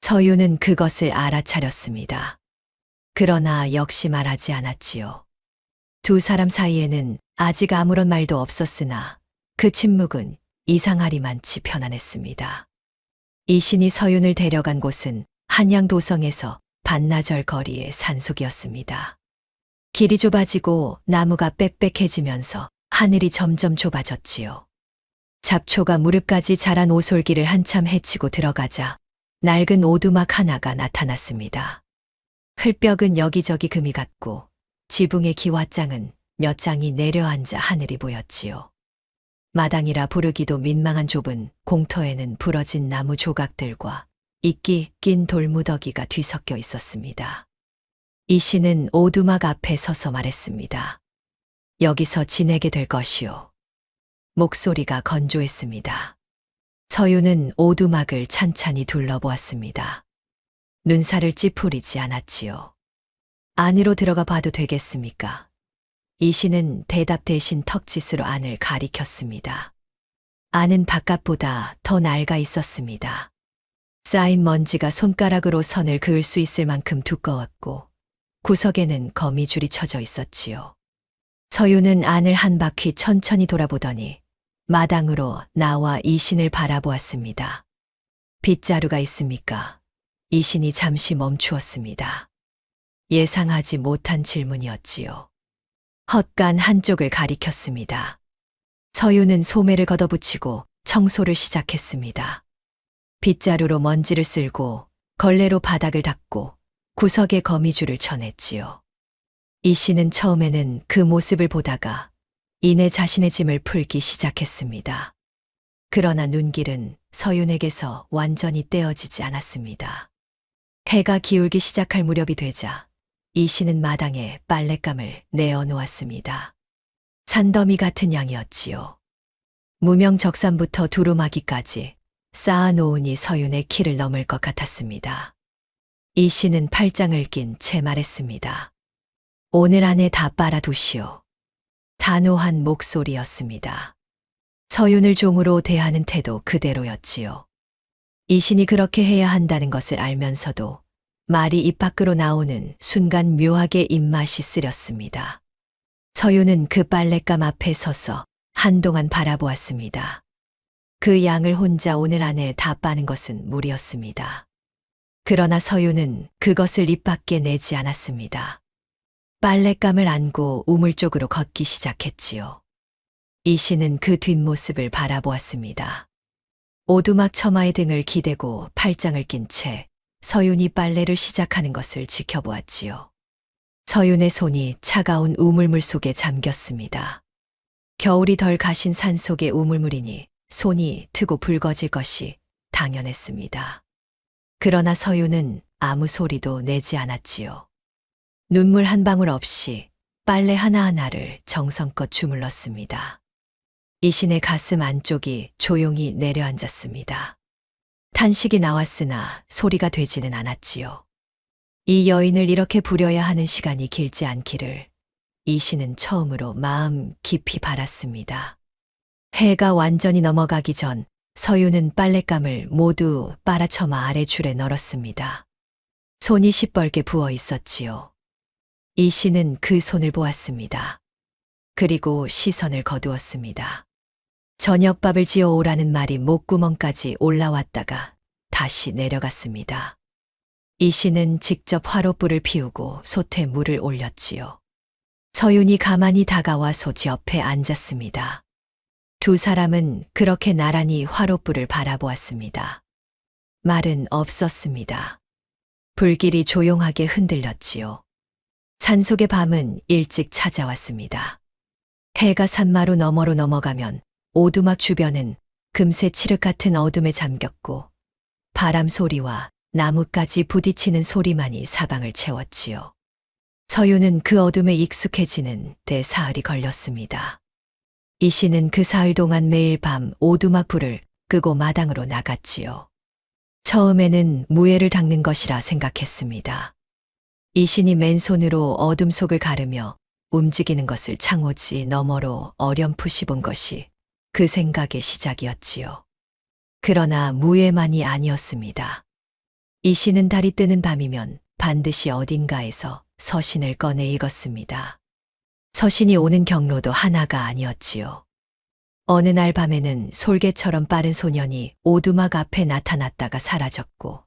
서윤은 그것을 알아차렸습니다. 그러나 역시 말하지 않았지요. 두 사람 사이에는 아직 아무런 말도 없었으나 그 침묵은 이상하리만치 편안했습니다. 이신이 서윤을 데려간 곳은 한양도성에서 반나절 거리의 산속이었습니다. 길이 좁아지고 나무가 빽빽해지면서 하늘이 점점 좁아졌지요. 잡초가 무릎까지 자란 오솔길을 한참 헤치고 들어가자 낡은 오두막 하나가 나타났습니다. 흙벽은 여기저기 금이 갔고 지붕의 기와장은 몇 장이 내려앉아 하늘이 보였지요. 마당이라 부르기도 민망한 좁은 공터에는 부러진 나무 조각들과 이끼 낀 돌무더기가 뒤섞여 있었습니다. 이씨는 오두막 앞에 서서 말했습니다. 여기서 지내게 될 것이오. 목소리가 건조했습니다. 서윤은 오두막을 찬찬히 둘러보았습니다. 눈살을 찌푸리지 않았지요. 안으로 들어가 봐도 되겠습니까? 이씨는 대답 대신 턱짓으로 안을 가리켰습니다. 안은 바깥보다 더 낡아 있었습니다. 쌓인 먼지가 손가락으로 선을 그을 수 있을 만큼 두꺼웠고 구석에는 거미줄이 쳐져 있었지요. 서윤은 안을 한 바퀴 천천히 돌아보더니 마당으로 나와 이신을 바라보았습니다. 빗자루가 있습니까? 이신이 잠시 멈추었습니다. 예상하지 못한 질문이었지요. 헛간 한쪽을 가리켰습니다. 서윤은 소매를 걷어붙이고 청소를 시작했습니다. 빗자루로 먼지를 쓸고 걸레로 바닥을 닦고 구석에 거미줄을 쳐냈지요. 이 씨는 처음에는 그 모습을 보다가 이내 자신의 짐을 풀기 시작했습니다. 그러나 눈길은 서윤에게서 완전히 떼어지지 않았습니다. 해가 기울기 시작할 무렵이 되자 이 씨는 마당에 빨랫감을 내어놓았습니다. 산더미 같은 양이었지요. 무명적산부터 두루마기까지 쌓아놓으니 서윤의 키를 넘을 것 같았습니다. 이 씨는 팔짱을 낀 채 말했습니다. 오늘 안에 다 빨아두시오. 단호한 목소리였습니다. 서윤을 종으로 대하는 태도 그대로였지요. 이신이 그렇게 해야 한다는 것을 알면서도 말이 입 밖으로 나오는 순간 묘하게 입맛이 쓰렸습니다. 서윤은 그 빨랫감 앞에 서서 한동안 바라보았습니다. 그 양을 혼자 오늘 안에 다 빠는 것은 무리였습니다. 그러나 서윤은 그것을 입 밖에 내지 않았습니다. 빨랫감을 안고 우물 쪽으로 걷기 시작했지요. 이씨는 그 뒷모습을 바라보았습니다. 오두막 처마의 등을 기대고 팔짱을 낀 채 서윤이 빨래를 시작하는 것을 지켜보았지요. 서윤의 손이 차가운 우물물 속에 잠겼습니다. 겨울이 덜 가신 산 속의 우물물이니 손이 트고 붉어질 것이 당연했습니다. 그러나 서윤은 아무 소리도 내지 않았지요. 눈물 한 방울 없이 빨래 하나하나를 정성껏 주물렀습니다. 이신의 가슴 안쪽이 조용히 내려앉았습니다. 탄식이 나왔으나 소리가 되지는 않았지요. 이 여인을 이렇게 부려야 하는 시간이 길지 않기를 이신은 처음으로 마음 깊이 바랐습니다. 해가 완전히 넘어가기 전 서윤은 빨랫감을 모두 빨아처마 아래 줄에 널었습니다. 손이 시뻘게 부어 있었지요. 이씨는 그 손을 보았습니다. 그리고 시선을 거두었습니다. 저녁밥을 지어 오라는 말이 목구멍까지 올라왔다가 다시 내려갔습니다. 이씨는 직접 화롯불을 피우고 솥에 물을 올렸지요. 서윤이 가만히 다가와 솥 옆에 앉았습니다. 두 사람은 그렇게 나란히 화롯불을 바라보았습니다. 말은 없었습니다. 불길이 조용하게 흔들렸지요. 산속의 밤은 일찍 찾아왔습니다. 해가 산마루 너머로 넘어가면 오두막 주변은 금세 칠흑 같은 어둠에 잠겼고 바람 소리와 나뭇가지 부딪히는 소리만이 사방을 채웠지요. 서윤은 그 어둠에 익숙해지는 데 사흘이 걸렸습니다. 이씨는 그 사흘 동안 매일 밤 오두막 불을 끄고 마당으로 나갔지요. 처음에는 무예를 닦는 것이라 생각했습니다. 이신이 맨손으로 어둠 속을 가르며 움직이는 것을 창호지 너머로 어렴풋이 본 것이 그 생각의 시작이었지요. 그러나 무예만이 아니었습니다. 이신은 달이 뜨는 밤이면 반드시 어딘가에서 서신을 꺼내 읽었습니다. 서신이 오는 경로도 하나가 아니었지요. 어느 날 밤에는 솔개처럼 빠른 소년이 오두막 앞에 나타났다가 사라졌고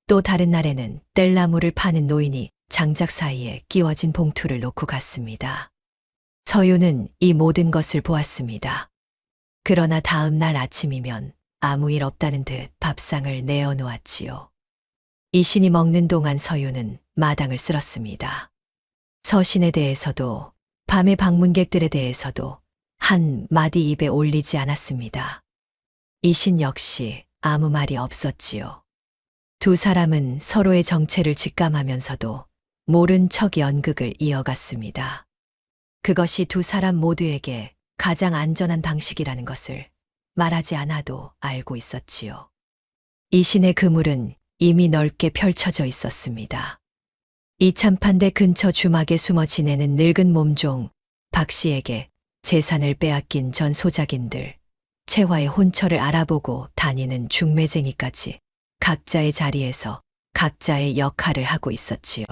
또 다른 날에는 뗄나무를 파는 노인이 장작 사이에 끼워진 봉투를 놓고 갔습니다. 서윤은 이 모든 것을 보았습니다. 그러나 다음 날 아침이면 아무 일 없다는 듯 밥상을 내어놓았지요. 이신이 먹는 동안 서윤은 마당을 쓸었습니다. 서신에 대해서도 밤의 방문객들에 대해서도 한 마디 입에 올리지 않았습니다. 이신 역시 아무 말이 없었지요. 두 사람은 서로의 정체를 직감하면서도 모른 척 연극을 이어갔습니다. 그것이 두 사람 모두에게 가장 안전한 방식이라는 것을 말하지 않아도 알고 있었지요. 이신의 그물은 이미 넓게 펼쳐져 있었습니다. 이참판대 근처 주막에 숨어 지내는 늙은 몸종 박 씨에게 재산을 빼앗긴 전 소작인들, 채화의 혼처를 알아보고 다니는 중매쟁이까지 각자의 자리에서 각자의 역할을 하고 있었지요.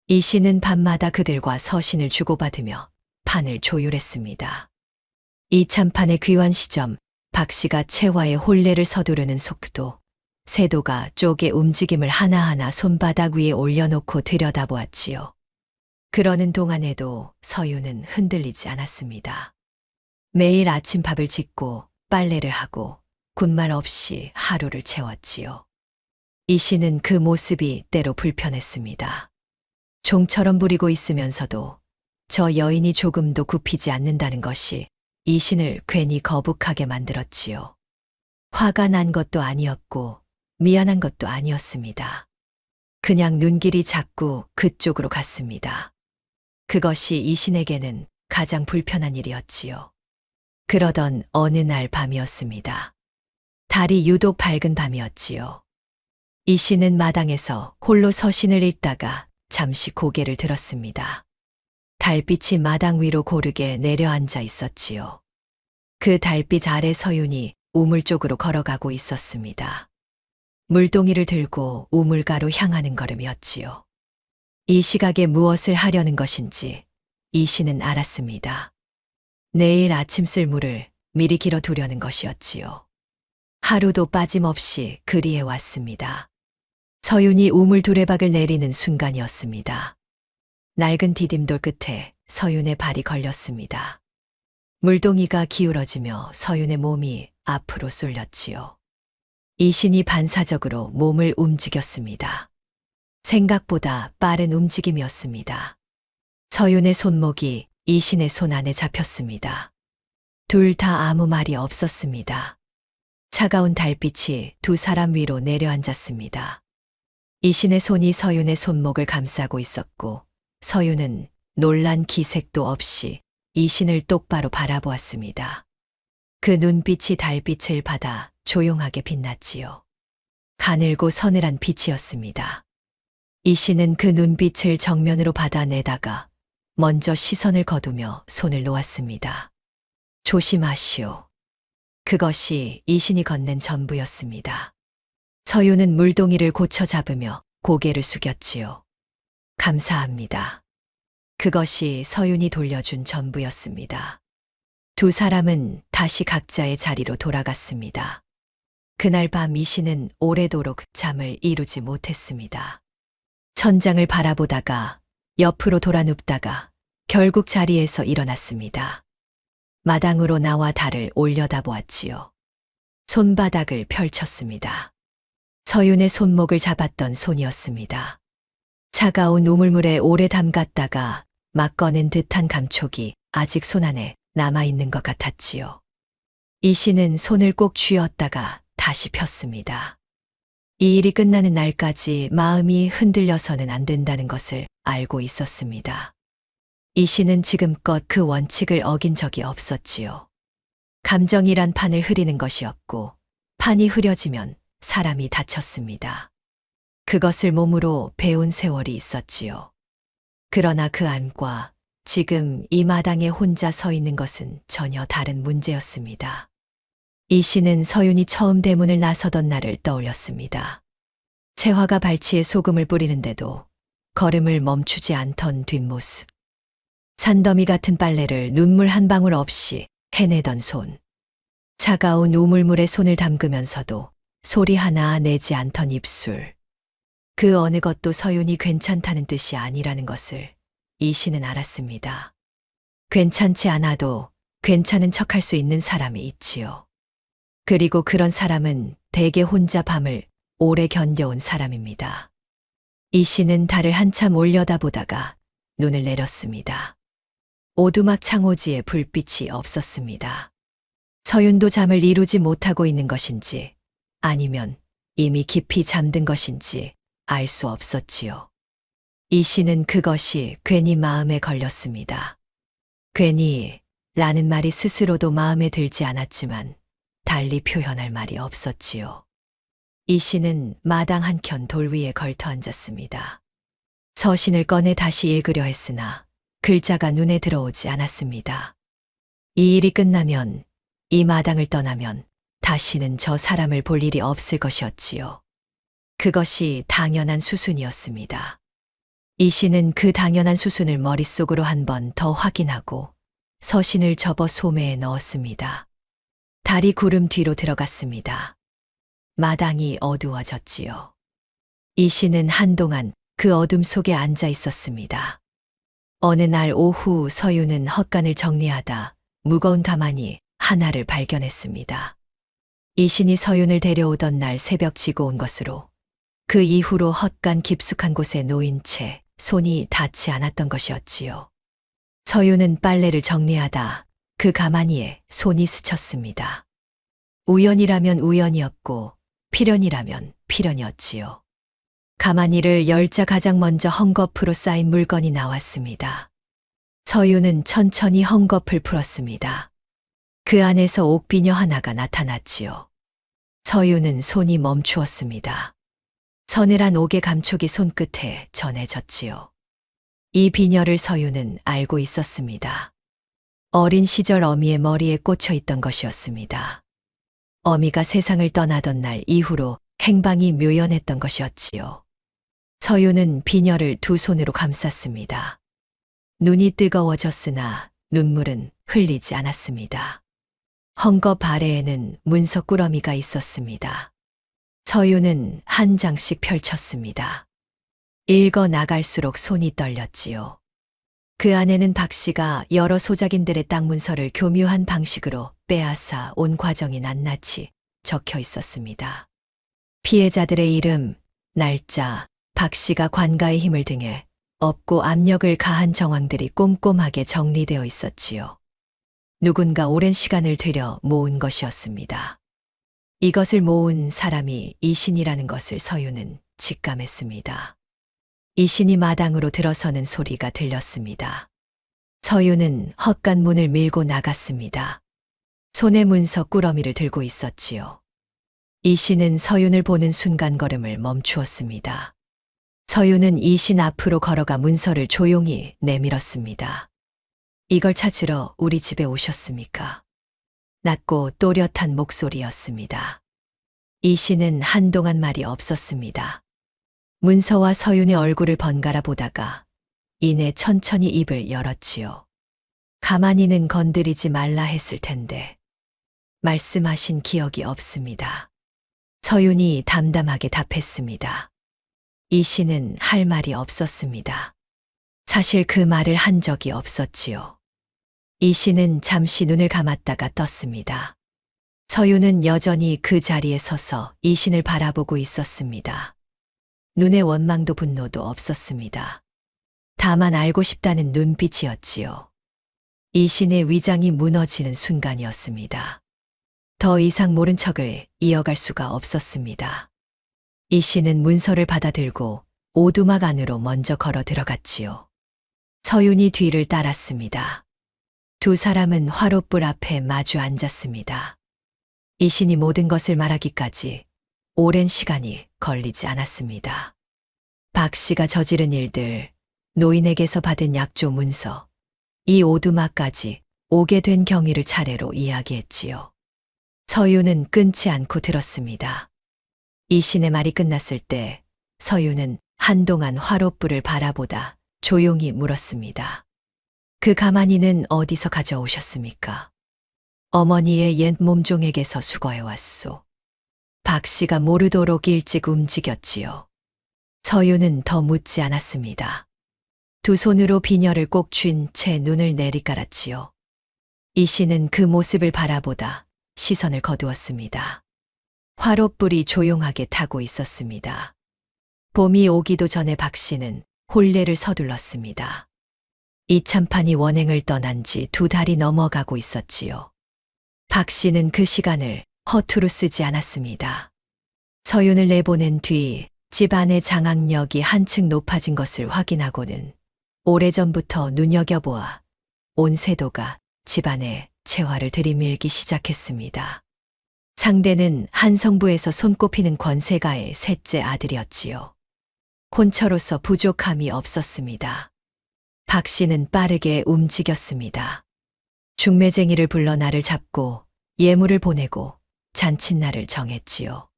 이 씨는 밤마다 그들과 서신을 주고받으며 판을 조율했습니다. 이 참판의 귀환 시점, 박 씨가 채화의 혼례를 서두르는 속도, 세도가 쪽의 움직임을 하나하나 손바닥 위에 올려놓고 들여다보았지요. 그러는 동안에도 서유는 흔들리지 않았습니다. 매일 아침 밥을 짓고 빨래를 하고 군말 없이 하루를 채웠지요. 이 씨는 그 모습이 때로 불편했습니다. 종처럼 부리고 있으면서도 저 여인이 조금도 굽히지 않는다는 것이 이 신을 괜히 거북하게 만들었지요. 화가 난 것도 아니었고 미안한 것도 아니었습니다. 그냥 눈길이 자꾸 그쪽으로 갔습니다. 그것이 이 신에게는 가장 불편한 일이었지요. 그러던 어느 날 밤이었습니다. 달이 유독 밝은 밤이었지요. 이 씨는 마당에서 홀로 서신을 읽다가 잠시 고개를 들었습니다. 달빛이 마당 위로 고르게 내려앉아 있었지요. 그 달빛 아래 서윤이 우물 쪽으로 걸어가고 있었습니다. 물동이를 들고 우물가로 향하는 걸음이었지요. 이 시각에 무엇을 하려는 것인지 이 씨는 알았습니다. 내일 아침 쓸 물을 미리 길어 두려는 것이었지요. 하루도 빠짐없이 그리해 왔습니다. 서윤이 우물 두레박을 내리는 순간이었습니다. 낡은 디딤돌 끝에 서윤의 발이 걸렸습니다. 물동이가 기울어지며 서윤의 몸이 앞으로 쏠렸지요. 이 신이 반사적으로 몸을 움직였습니다. 생각보다 빠른 움직임이었습니다. 서윤의 손목이 이 신의 손 안에 잡혔습니다. 둘 다 아무 말이 없었습니다. 차가운 달빛이 두 사람 위로 내려앉았습니다. 이 신의 손이 서윤의 손목을 감싸고 있었고 서윤은 놀란 기색도 없이 이 신을 똑바로 바라보았습니다. 그 눈빛이 달빛을 받아 조용하게 빛났지요. 가늘고 서늘한 빛이었습니다. 이 신은 그 눈빛을 정면으로 받아내다가 먼저 시선을 거두며 손을 놓았습니다. 조심하시오. 그것이 이 신이 건넨 전부였습니다. 서윤은 물동이를 고쳐 잡으며 고개를 숙였지요. 감사합니다. 그것이 서윤이 돌려준 전부였습니다. 두 사람은 다시 각자의 자리로 돌아갔습니다. 그날 밤 이 씨는 오래도록 잠을 이루지 못했습니다. 천장을 바라보다가 옆으로 돌아 눕다가 결국 자리에서 일어났습니다. 마당으로 나와 달을 올려다보았지요. 손바닥을 펼쳤습니다. 서윤의 손목을 잡았던 손이었습니다. 차가운 우물물에 오래 담갔다가 막 꺼낸 듯한 감촉이 아직 손 안에 남아있는 것 같았지요. 이 씨는 손을 꼭 쥐었다가 다시 폈습니다. 이 일이 끝나는 날까지 마음이 흔들려서는 안 된다는 것을 알고 있었습니다. 이 씨는 지금껏 그 원칙을 어긴 적이 없었지요. 감정이란 판을 흐리는 것이었고 판이 흐려지면 사람이 다쳤습니다. 그것을 몸으로 배운 세월이 있었지요. 그러나 그 안과 지금 이 마당에 혼자 서 있는 것은 전혀 다른 문제였습니다. 이 씨는 서윤이 처음 대문을 나서던 날을 떠올렸습니다. 채화가 발치에 소금을 뿌리는데도 걸음을 멈추지 않던 뒷모습. 산더미 같은 빨래를 눈물 한 방울 없이 해내던 손. 차가운 우물물에 손을 담그면서도 소리 하나 내지 않던 입술. 그 어느 것도 서윤이 괜찮다는 뜻이 아니라는 것을 이 씨는 알았습니다. 괜찮지 않아도 괜찮은 척할 수 있는 사람이 있지요. 그리고 그런 사람은 대개 혼자 밤을 오래 견뎌온 사람입니다. 이 씨는 달을 한참 올려다보다가 눈을 내렸습니다. 오두막 창호지에 불빛이 없었습니다. 서윤도 잠을 이루지 못하고 있는 것인지 아니면 이미 깊이 잠든 것인지 알 수 없었지요. 이 씨는 그것이 괜히 마음에 걸렸습니다. 괜히 라는 말이 스스로도 마음에 들지 않았지만 달리 표현할 말이 없었지요. 이 씨는 마당 한켠 돌 위에 걸터 앉았습니다. 서신을 꺼내 다시 읽으려 했으나 글자가 눈에 들어오지 않았습니다. 이 일이 끝나면 이 마당을 떠나면 다시는 저 사람을 볼 일이 없을 것이었지요. 그것이 당연한 수순이었습니다. 이 씨는 그 당연한 수순을 머릿속으로 한 번 더 확인하고 서신을 접어 소매에 넣었습니다. 달이 구름 뒤로 들어갔습니다. 마당이 어두워졌지요. 이 씨는 한동안 그 어둠 속에 앉아 있었습니다. 어느 날 오후 서유는 헛간을 정리하다 무거운 가마니 하나를 발견했습니다. 이 신이 서윤을 데려오던 날 새벽 지고 온 것으로 그 이후로 헛간 깊숙한 곳에 놓인 채 손이 닿지 않았던 것이었지요. 서윤은 빨래를 정리하다 그 가마니에 손이 스쳤습니다. 우연이라면 우연이었고 필연이라면 필연이었지요. 가마니를 열자 가장 먼저 헝겊으로 쌓인 물건이 나왔습니다. 서윤은 천천히 헝겊을 풀었습니다. 그 안에서 옥비녀 하나가 나타났지요. 서윤은 손이 멈추었습니다. 서늘한 옥의 감촉이 손끝에 전해졌지요. 이 비녀를 서윤은 알고 있었습니다. 어린 시절 어미의 머리에 꽂혀 있던 것이었습니다. 어미가 세상을 떠나던 날 이후로 행방이 묘연했던 것이었지요. 서윤은 비녀를 두 손으로 감쌌습니다. 눈이 뜨거워졌으나 눈물은 흘리지 않았습니다. 헝겊 아래에는 문서 꾸러미가 있었습니다. 서윤은 한 장씩 펼쳤습니다. 읽어 나갈수록 손이 떨렸지요. 그 안에는 박 씨가 여러 소작인들의 땅 문서를 교묘한 방식으로 빼앗아 온 과정이 낱낱이 적혀 있었습니다. 피해자들의 이름, 날짜, 박 씨가 관가의 힘을 등에 업고 압력을 가한 정황들이 꼼꼼하게 정리되어 있었지요. 누군가 오랜 시간을 들여 모은 것이었습니다. 이것을 모은 사람이 이신이라는 것을 서윤은 직감했습니다. 이신이 마당으로 들어서는 소리가 들렸습니다. 서윤은 헛간 문을 밀고 나갔습니다. 손에 문서 꾸러미를 들고 있었지요. 이신은 서윤을 보는 순간 걸음을 멈추었습니다. 서윤은 이신 앞으로 걸어가 문서를 조용히 내밀었습니다. 이걸 찾으러 우리 집에 오셨습니까? 낮고 또렷한 목소리였습니다. 이신은 한동안 말이 없었습니다. 문서와 서윤의 얼굴을 번갈아 보다가 이내 천천히 입을 열었지요. 가만히는 건드리지 말라 했을 텐데 말씀하신 기억이 없습니다. 서윤이 담담하게 답했습니다. 이신은 할 말이 없었습니다. 사실 그 말을 한 적이 없었지요. 이신은 잠시 눈을 감았다가 떴습니다. 서윤은 여전히 그 자리에 서서 이신을 바라보고 있었습니다. 눈에 원망도 분노도 없었습니다. 다만 알고 싶다는 눈빛이었지요. 이신의 위장이 무너지는 순간이었습니다. 더 이상 모른 척을 이어갈 수가 없었습니다. 이신은 문서를 받아들고 오두막 안으로 먼저 걸어 들어갔지요. 서윤이 뒤를 따랐습니다. 두 사람은 화롯불 앞에 마주 앉았습니다. 이신이 모든 것을 말하기까지 오랜 시간이 걸리지 않았습니다. 박 씨가 저지른 일들, 노인에게서 받은 약조 문서, 이 오두막까지 오게 된 경위를 차례로 이야기했지요. 서윤은 끊지 않고 들었습니다. 이신의 말이 끝났을 때 서윤은 한동안 화롯불을 바라보다 조용히 물었습니다. 그 가마니는 어디서 가져오셨습니까? 어머니의 옛 몸종에게서 수거해왔소. 박 씨가 모르도록 일찍 움직였지요. 서윤은 더 묻지 않았습니다. 두 손으로 비녀를 꼭 쥔 채 눈을 내리깔았지요. 이신은 그 모습을 바라보다 시선을 거두었습니다. 화롯불이 조용하게 타고 있었습니다. 봄이 오기도 전에 박 씨는 혼례를 서둘렀습니다. 이참판이 원행을 떠난 지 2달이 넘어가고 있었지요. 박 씨는 그 시간을 허투루 쓰지 않았습니다. 서윤을 내보낸 뒤 집안의 장악력이 한층 높아진 것을 확인하고는 오래전부터 눈여겨보아 온 세도가 집안에 재화를 들이밀기 시작했습니다. 상대는 한성부에서 손꼽히는 권세가의 셋째 아들이었지요. 혼처로서 부족함이 없었습니다. 박 씨는 빠르게 움직였습니다. 중매쟁이를 불러 나를 잡고 예물을 보내고 잔칫날을 정했지요.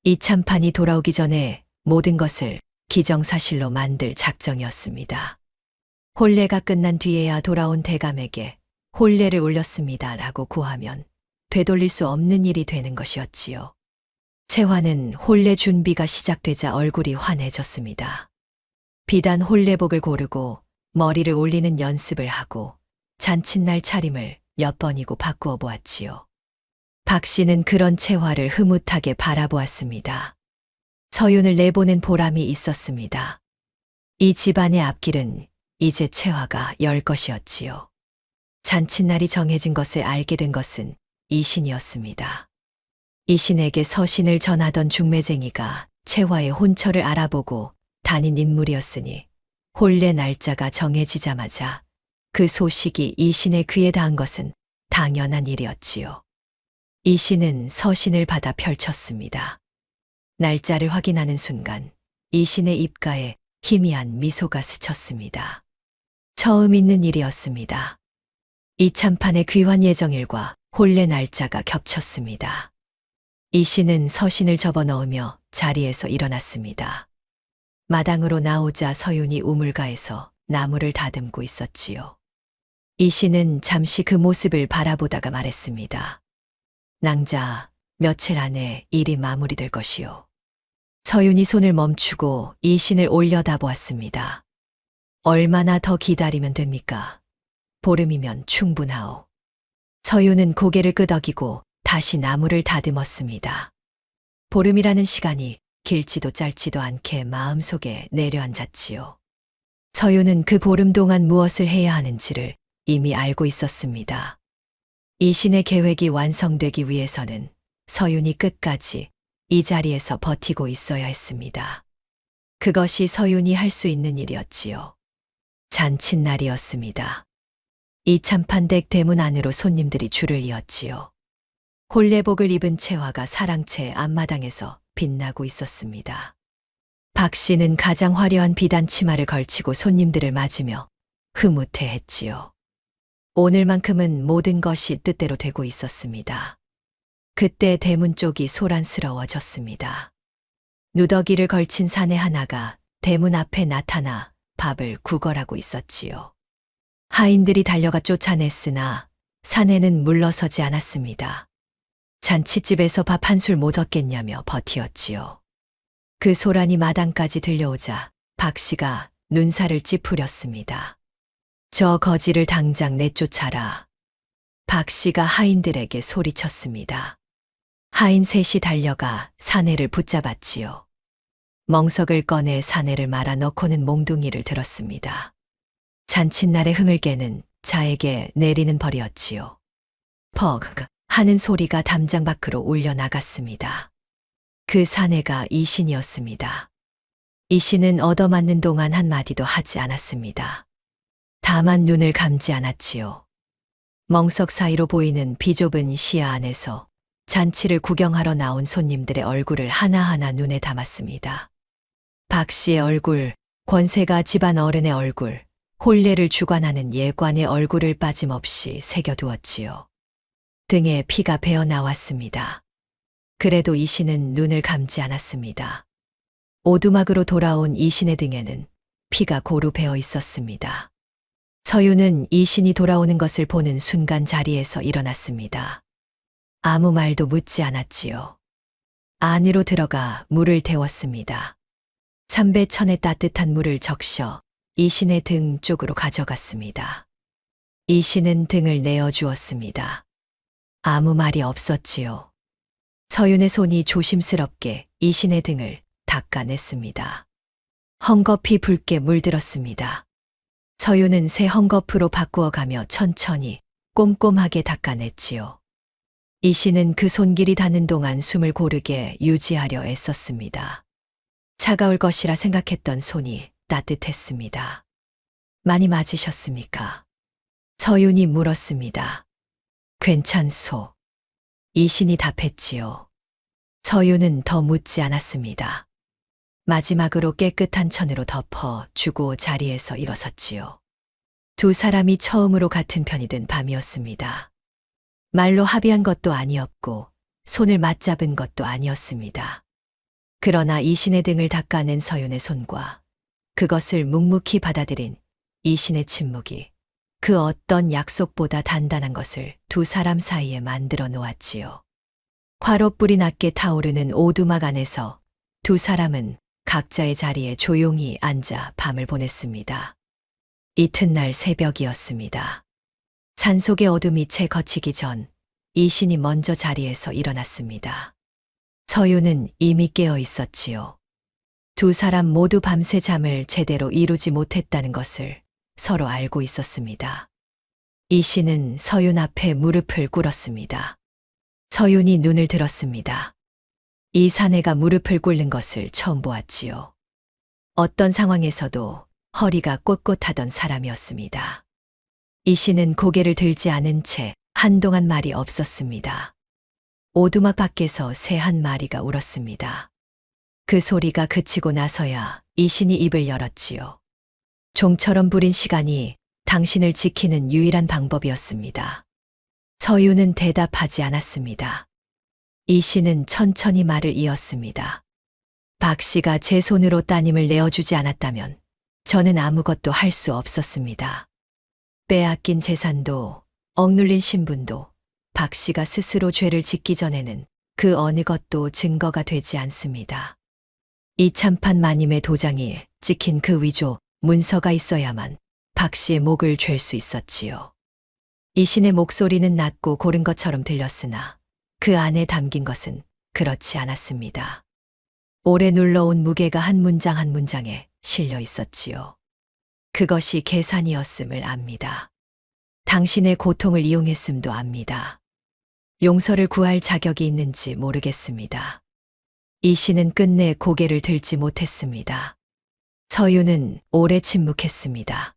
이참판이 돌아오기 전에 모든 것을 기정사실로 만들 작정이었습니다. 혼례가 끝난 뒤에야 돌아온 대감에게 혼례를 올렸습니다라고 고하면 되돌릴 수 없는 일이 되는 것이었지요. 채화는 혼례 준비가 시작되자 얼굴이 환해졌습니다. 비단 혼례복을 고르고 머리를 올리는 연습을 하고 잔칫날 차림을 몇 번이고 바꾸어 보았지요. 박 씨는 그런 채화를 흐뭇하게 바라보았습니다. 서윤을 내보낸 보람이 있었습니다. 이 집안의 앞길은 이제 채화가 열 것이었지요. 잔칫날이 정해진 것을 알게 된 것은 이신이었습니다. 이신에게 서신을 전하던 중매쟁이가 채화의 혼처를 알아보고 다닌 인물이었으니 혼례 날짜가 정해지자마자 그 소식이 이신의 귀에 닿은 것은 당연한 일이었지요. 이신은 서신을 받아 펼쳤습니다. 날짜를 확인하는 순간 이신의 입가에 희미한 미소가 스쳤습니다. 처음 있는 일이었습니다. 이참판의 귀환 예정일과 혼례 날짜가 겹쳤습니다. 이신은 서신을 접어넣으며 자리에서 일어났습니다. 마당으로 나오자 서윤이 우물가에서 나무를 다듬고 있었지요. 이신은 잠시 그 모습을 바라보다가 말했습니다. 낭자, 며칠 안에 일이 마무리될 것이요. 서윤이 손을 멈추고 이신을 올려다보았습니다. 얼마나 더 기다리면 됩니까? 보름이면 충분하오. 서윤은 고개를 끄덕이고 다시 나무를 다듬었습니다. 보름이라는 시간이 길지도 짧지도 않게 마음속에 내려앉았지요. 서윤은 그 보름 동안 무엇을 해야 하는지를 이미 알고 있었습니다. 이신의 계획이 완성되기 위해서는 서윤이 끝까지 이 자리에서 버티고 있어야 했습니다. 그것이 서윤이 할 수 있는 일이었지요. 잔칫날이었습니다. 이참판댁 대문 안으로 손님들이 줄을 이었지요. 혼례복을 입은 채화가 사랑채 앞마당에서 빛나고 있었습니다. 박 씨는 가장 화려한 비단 치마를 걸치고 손님들을 맞으며 흐뭇해했지요. 오늘만큼은 모든 것이 뜻대로 되고 있었습니다. 그때 대문 쪽이 소란스러워졌습니다. 누더기를 걸친 사내 하나가 대문 앞에 나타나 밥을 구걸하고 있었지요. 하인들이 달려가 쫓아냈으나 사내는 물러서지 않았습니다. 잔치집에서 밥 한 술 못 얻겠냐며 버티었지요. 그 소란이 마당까지 들려오자 박 씨가 눈살을 찌푸렸습니다. 저 거지를 당장 내쫓아라. 박 씨가 하인들에게 소리쳤습니다. 하인 셋이 달려가 사내를 붙잡았지요. 멍석을 꺼내 사내를 말아 넣고는 몽둥이를 들었습니다. 잔칫날의 흥을 깨는 자에게 내리는 벌이었지요. 퍽 하는 소리가 담장 밖으로 울려 나갔습니다. 그 사내가 이신이었습니다. 이신은 얻어맞는 동안 한마디도 하지 않았습니다. 다만 눈을 감지 않았지요. 멍석 사이로 보이는 비좁은 시야 안에서 잔치를 구경하러 나온 손님들의 얼굴을 하나하나 눈에 담았습니다. 박 씨의 얼굴, 권세가 집안 어른의 얼굴, 혼례를 주관하는 예관의 얼굴을 빠짐없이 새겨두었지요. 등에 피가 배어 나왔습니다. 그래도 이신은 눈을 감지 않았습니다. 오두막으로 돌아온 이신의 등에는 피가 고루 배어 있었습니다. 서윤은 이신이 돌아오는 것을 보는 순간 자리에서 일어났습니다. 아무 말도 묻지 않았지요. 안으로 들어가 물을 데웠습니다. 삼배천의 따뜻한 물을 적셔 이신의 등 쪽으로 가져갔습니다. 이신은 등을 내어주었습니다. 아무 말이 없었지요. 서윤의 손이 조심스럽게 이신의 등을 닦아냈습니다. 헝겊이 붉게 물들었습니다. 서윤은 새 헝겊으로 바꾸어가며 천천히 꼼꼼하게 닦아냈지요. 이신은 그 손길이 닿는 동안 숨을 고르게 유지하려 애썼습니다. 차가울 것이라 생각했던 손이 따뜻했습니다. 많이 맞으셨습니까? 서윤이 물었습니다. 괜찮소. 이신이 답했지요. 서윤은 더 묻지 않았습니다. 마지막으로 깨끗한 천으로 덮어 주고 자리에서 일어섰지요. 두 사람이 처음으로 같은 편이 된 밤이었습니다. 말로 합의한 것도 아니었고 손을 맞잡은 것도 아니었습니다. 그러나 이신의 등을 닦아낸 서윤의 손과 그것을 묵묵히 받아들인 이신의 침묵이 그 어떤 약속보다 단단한 것을 두 사람 사이에 만들어 놓았지요. 화롯불이 낮게 타오르는 오두막 안에서 두 사람은 각자의 자리에 조용히 앉아 밤을 보냈습니다. 이튿날 새벽이었습니다. 산속의 어둠이 채 걷히기 전 이신이 먼저 자리에서 일어났습니다. 서유는 이미 깨어 있었지요. 두 사람 모두 밤새 잠을 제대로 이루지 못했다는 것을 서로 알고 있었습니다. 이신은 서윤 앞에 무릎을 꿇었습니다. 서윤이 눈을 들었습니다. 이 사내가 무릎을 꿇는 것을 처음 보았지요. 어떤 상황에서도 허리가 꼿꼿하던 사람이었습니다. 이신은 고개를 들지 않은 채 한동안 말이 없었습니다. 오두막 밖에서 새 한 마리가 울었습니다. 그 소리가 그치고 나서야 이신이 입을 열었지요. 종처럼 부린 시간이 당신을 지키는 유일한 방법이었습니다. 서유는 대답하지 않았습니다. 이신은 천천히 말을 이었습니다. 박 씨가 제 손으로 따님을 내어주지 않았다면 저는 아무것도 할 수 없었습니다. 빼앗긴 재산도 억눌린 신분도 박 씨가 스스로 죄를 짓기 전에는 그 어느 것도 증거가 되지 않습니다. 이참판 마님의 도장이 찍힌 그 위조 문서가 있어야만 박 씨의 목을 쥘 수 있었지요. 이신의 목소리는 낮고 고른 것처럼 들렸으나 그 안에 담긴 것은 그렇지 않았습니다. 오래 눌러온 무게가 한 문장 한 문장에 실려 있었지요. 그것이 계산이었음을 압니다. 당신의 고통을 이용했음도 압니다. 용서를 구할 자격이 있는지 모르겠습니다. 이신은 끝내 고개를 들지 못했습니다. 서유는 오래 침묵했습니다.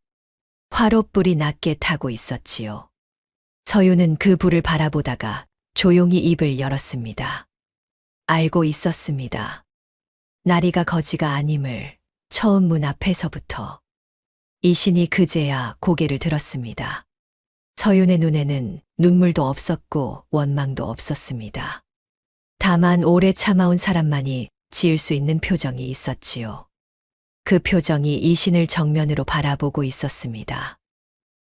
화롯불이 낮게 타고 있었지요. 서유는 그 불을 바라보다가 조용히 입을 열었습니다. 알고 있었습니다. 나리가 거지가 아님을 처음 문 앞에서부터. 이신이 그제야 고개를 들었습니다. 서윤의 눈에는 눈물도 없었고 원망도 없었습니다. 다만 오래 참아온 사람만이 지을 수 있는 표정이 있었지요. 그 표정이 이신을 정면으로 바라보고 있었습니다.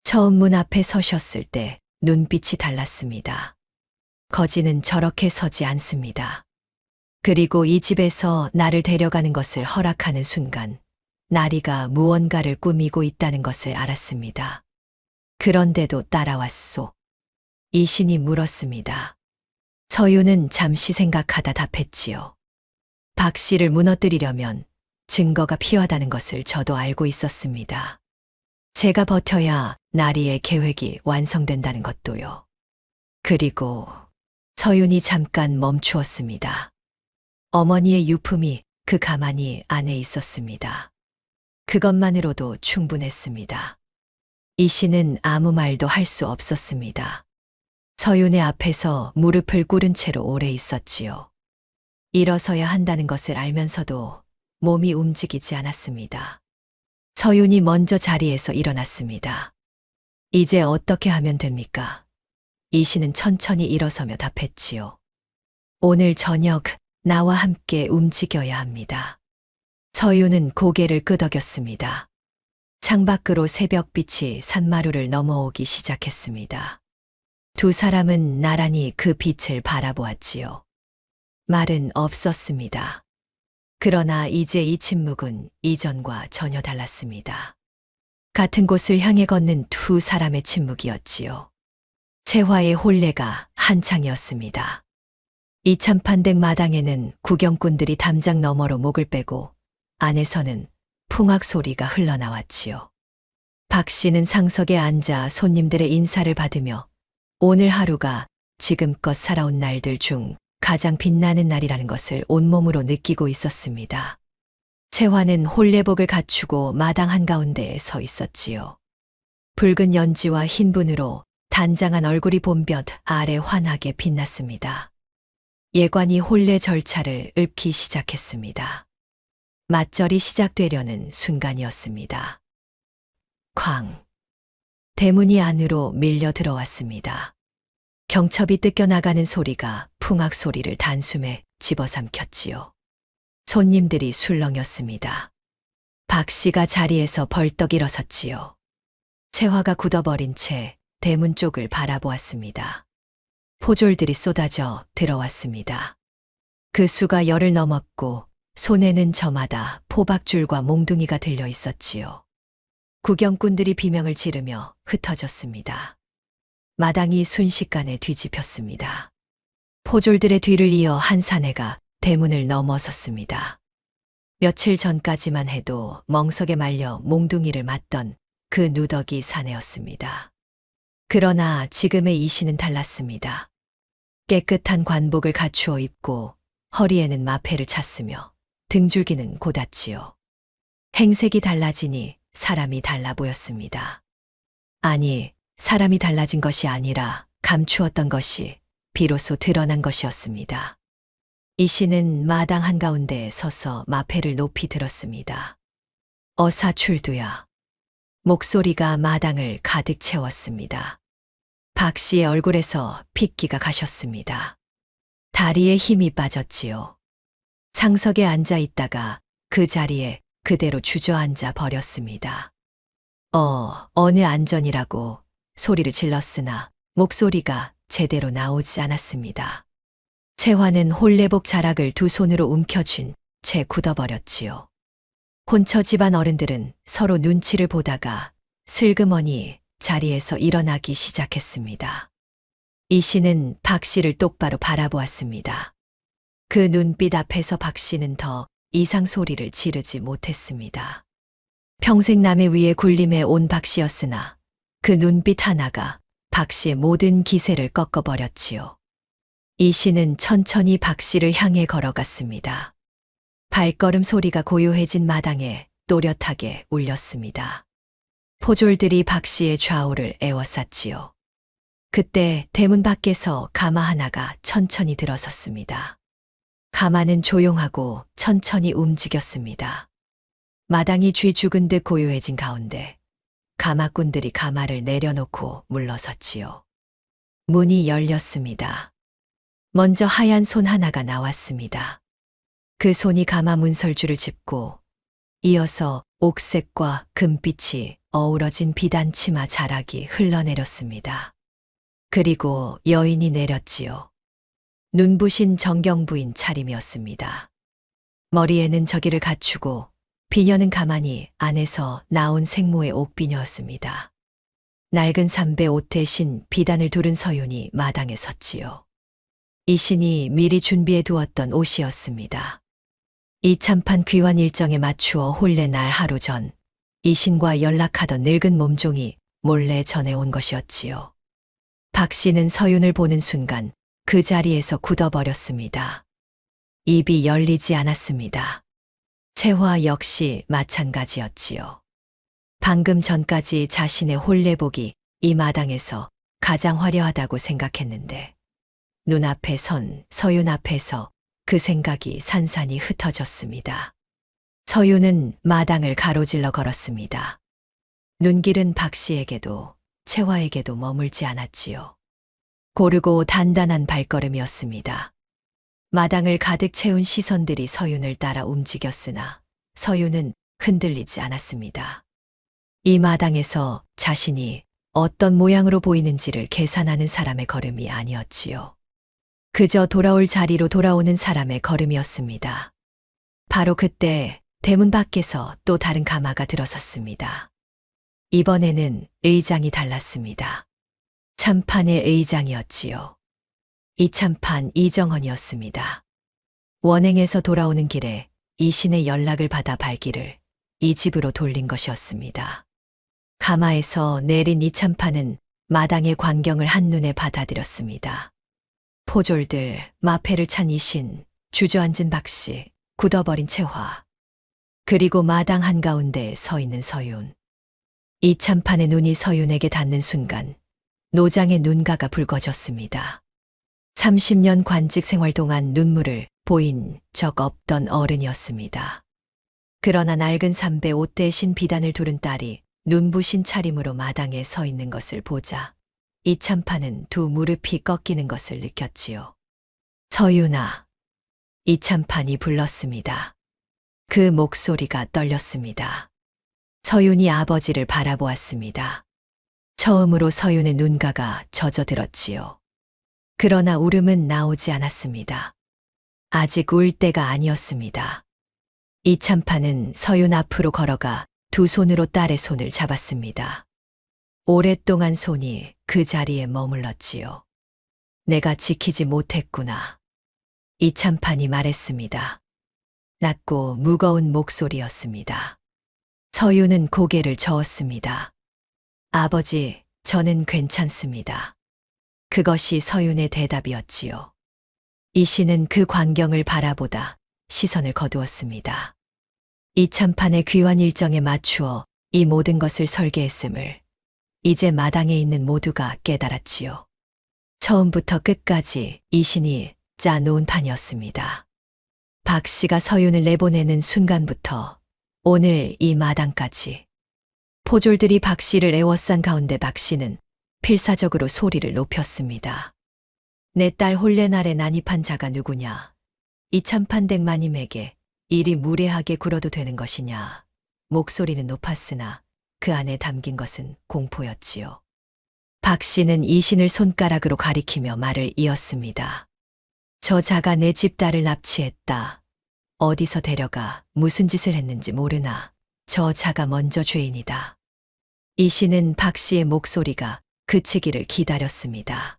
처음 문 앞에 서셨을 때 눈빛이 달랐습니다. 거지는 저렇게 서지 않습니다. 그리고 이 집에서 나를 데려가는 것을 허락하는 순간 나리가 무언가를 꾸미고 있다는 것을 알았습니다. 그런데도 따라왔소. 이신이 물었습니다. 서유는 잠시 생각하다 답했지요. 박 씨를 무너뜨리려면 증거가 필요하다는 것을 저도 알고 있었습니다. 제가 버텨야 나리의 계획이 완성된다는 것도요. 그리고 서윤이 잠깐 멈추었습니다. 어머니의 유품이 그 가마니 안에 있었습니다. 그것만으로도 충분했습니다. 이신은 아무 말도 할 수 없었습니다. 서윤의 앞에서 무릎을 꿇은 채로 오래 있었지요. 일어서야 한다는 것을 알면서도 몸이 움직이지 않았습니다. 서윤이 먼저 자리에서 일어났습니다. 이제 어떻게 하면 됩니까? 이신은 천천히 일어서며 답했지요. 오늘 저녁 나와 함께 움직여야 합니다. 서윤은 고개를 끄덕였습니다. 창밖으로 새벽빛이 산마루를 넘어오기 시작했습니다. 두 사람은 나란히 그 빛을 바라보았지요. 말은 없었습니다. 그러나 이제 이 침묵은 이전과 전혀 달랐습니다. 같은 곳을 향해 걷는 두 사람의 침묵이었지요. 채화의 혼례가 한창이었습니다. 이참판댁 마당에는 구경꾼들이 담장 너머로 목을 빼고 안에서는 풍악 소리가 흘러나왔지요. 박 씨는 상석에 앉아 손님들의 인사를 받으며 오늘 하루가 지금껏 살아온 날들 중 가장 빛나는 날이라는 것을 온몸으로 느끼고 있었습니다. 채화는 혼례복을 갖추고 마당 한가운데에 서 있었지요. 붉은 연지와 흰 분으로 단장한 얼굴이 봄볕 아래 환하게 빛났습니다. 예관이 혼례 절차를 읊기 시작했습니다. 맞절이 시작되려는 순간이었습니다. 쾅! 대문이 안으로 밀려 들어왔습니다. 경첩이 뜯겨나가는 소리가 풍악 소리를 단숨에 집어삼켰지요. 손님들이 술렁였습니다. 박 씨가 자리에서 벌떡 일어섰지요. 채화가 굳어버린 채 대문 쪽을 바라보았습니다. 포졸들이 쏟아져 들어왔습니다. 그 수가 열을 넘었고 손에는 저마다 포박줄과 몽둥이가 들려 있었지요. 구경꾼들이 비명을 지르며 흩어졌습니다. 마당이 순식간에 뒤집혔습니다. 포졸들의 뒤를 이어 한 사내가 대문을 넘어섰습니다. 며칠 전까지만 해도 멍석에 말려 몽둥이를 맞던 그 누더기 사내였습니다. 그러나 지금의 이씨는 달랐습니다. 깨끗한 관복을 갖추어 입고 허리에는 마패를 찼으며 등줄기는 곧았지요. 행색이 달라지니 사람이 달라 보였습니다. 아니, 사람이 달라진 것이 아니라 감추었던 것이 비로소 드러난 것이었습니다. 이씨는 마당 한가운데에 서서 마패를 높이 들었습니다. 어사출두야. 목소리가 마당을 가득 채웠습니다. 박 씨의 얼굴에서 핏기가 가셨습니다. 다리에 힘이 빠졌지요. 상석에 앉아 있다가 그 자리에 그대로 주저앉아 버렸습니다. 어느 안전이라고 소리를 질렀으나 목소리가 제대로 나오지 않았습니다. 채화는 홀레복 자락을 두 손으로 움켜쥔 채 굳어버렸지요. 혼처 집안 어른들은 서로 눈치를 보다가 슬그머니 자리에서 일어나기 시작했습니다. 이 씨는 박 씨를 똑바로 바라보았습니다. 그 눈빛 앞에서 박 씨는 더 이상 소리를 지르지 못했습니다. 평생 남의 위에 굴림해 온 박 씨였으나 그 눈빛 하나가 박 씨의 모든 기세를 꺾어버렸지요. 이 씨는 천천히 박 씨를 향해 걸어갔습니다. 발걸음 소리가 고요해진 마당에 또렷하게 울렸습니다. 포졸들이 박 씨의 좌우를 에워쌌지요. 그때 대문 밖에서 가마 하나가 천천히 들어섰습니다. 가마는 조용하고 천천히 움직였습니다. 마당이 쥐 죽은 듯 고요해진 가운데 가마꾼들이 가마를 내려놓고 물러섰지요. 문이 열렸습니다. 먼저 하얀 손 하나가 나왔습니다. 그 손이 가마 문설주를 짚고 이어서 옥색과 금빛이 어우러진 비단 치마 자락이 흘러내렸습니다. 그리고 여인이 내렸지요. 눈부신 정경부인 차림이었습니다. 머리에는 저기를 갖추고 비녀는 가만히 안에서 나온 생모의 옥비녀였습니다. 낡은 삼배 옷 대신 비단을 두른 서윤이 마당에 섰지요. 이 신이 미리 준비해 두었던 옷이었습니다. 이참판 귀환 일정에 맞추어 혼례 날 하루 전 이신과 연락하던 늙은 몸종이 몰래 전해온 것이었지요. 박 씨는 서윤을 보는 순간 그 자리에서 굳어버렸습니다. 입이 열리지 않았습니다. 채화 역시 마찬가지였지요. 방금 전까지 자신의 혼례복이 이 마당에서 가장 화려하다고 생각했는데 눈앞에 선 서윤 앞에서 그 생각이 산산이 흩어졌습니다. 서윤은 마당을 가로질러 걸었습니다. 눈길은 박 씨에게도 채화에게도 머물지 않았지요. 고르고 단단한 발걸음이었습니다. 마당을 가득 채운 시선들이 서윤을 따라 움직였으나 서윤은 흔들리지 않았습니다. 이 마당에서 자신이 어떤 모양으로 보이는지를 계산하는 사람의 걸음이 아니었지요. 그저 돌아올 자리로 돌아오는 사람의 걸음이었습니다. 바로 그때 대문 밖에서 또 다른 가마가 들어섰습니다. 이번에는 의장이 달랐습니다. 참판의 의장이었지요. 이 참판 이정헌이었습니다. 원행에서 돌아오는 길에 이신의 연락을 받아 발길을 이 집으로 돌린 것이었습니다. 가마에서 내린 이 참판은 마당의 광경을 한눈에 받아들였습니다. 포졸들, 마패를 찬 이신, 주저앉은 박씨, 굳어버린 채화, 그리고 마당 한가운데에 서 있는 서윤. 이 참판의 눈이 서윤에게 닿는 순간 노장의 눈가가 붉어졌습니다. 30년 관직 생활 동안 눈물을 보인 적 없던 어른이었습니다. 그러나 낡은 삼배 옷 대신 비단을 두른 딸이 눈부신 차림으로 마당에 서 있는 것을 보자 이 참판은 두 무릎이 꺾이는 것을 느꼈지요. 서윤아. 이 참판이 불렀습니다. 그 목소리가 떨렸습니다. 서윤이 아버지를 바라보았습니다. 처음으로 서윤의 눈가가 젖어들었지요. 그러나 울음은 나오지 않았습니다. 아직 울 때가 아니었습니다. 이참판은 서윤 앞으로 걸어가 두 손으로 딸의 손을 잡았습니다. 오랫동안 손이 그 자리에 머물렀지요. 내가 지키지 못했구나. 이참판이 말했습니다. 낮고 무거운 목소리였습니다. 서윤은 고개를 저었습니다. 아버지, 저는 괜찮습니다. 그것이 서윤의 대답이었지요. 이씨는 그 광경을 바라보다 시선을 거두었습니다. 이참판의 귀환 일정에 맞추어 이 모든 것을 설계했음을 이제 마당에 있는 모두가 깨달았지요. 처음부터 끝까지 이신이 짜놓은 판이었습니다. 박 씨가 서윤을 내보내는 순간부터 오늘 이 마당까지 포졸들이 박 씨를 애워싼 가운데 박 씨는 필사적으로 소리를 높였습니다. 내 딸 홀레날에 난입한 자가 누구냐? 이참판 댁마님에게 이리 무례하게 굴어도 되는 것이냐? 목소리는 높았으나 그 안에 담긴 것은 공포였지요. 박 씨는 이신을 손가락으로 가리키며 말을 이었습니다. 저 자가 내 집딸을 납치했다. 어디서 데려가 무슨 짓을 했는지 모르나 저 자가 먼저 죄인이다. 이신은 박 씨의 목소리가 그치기를 기다렸습니다.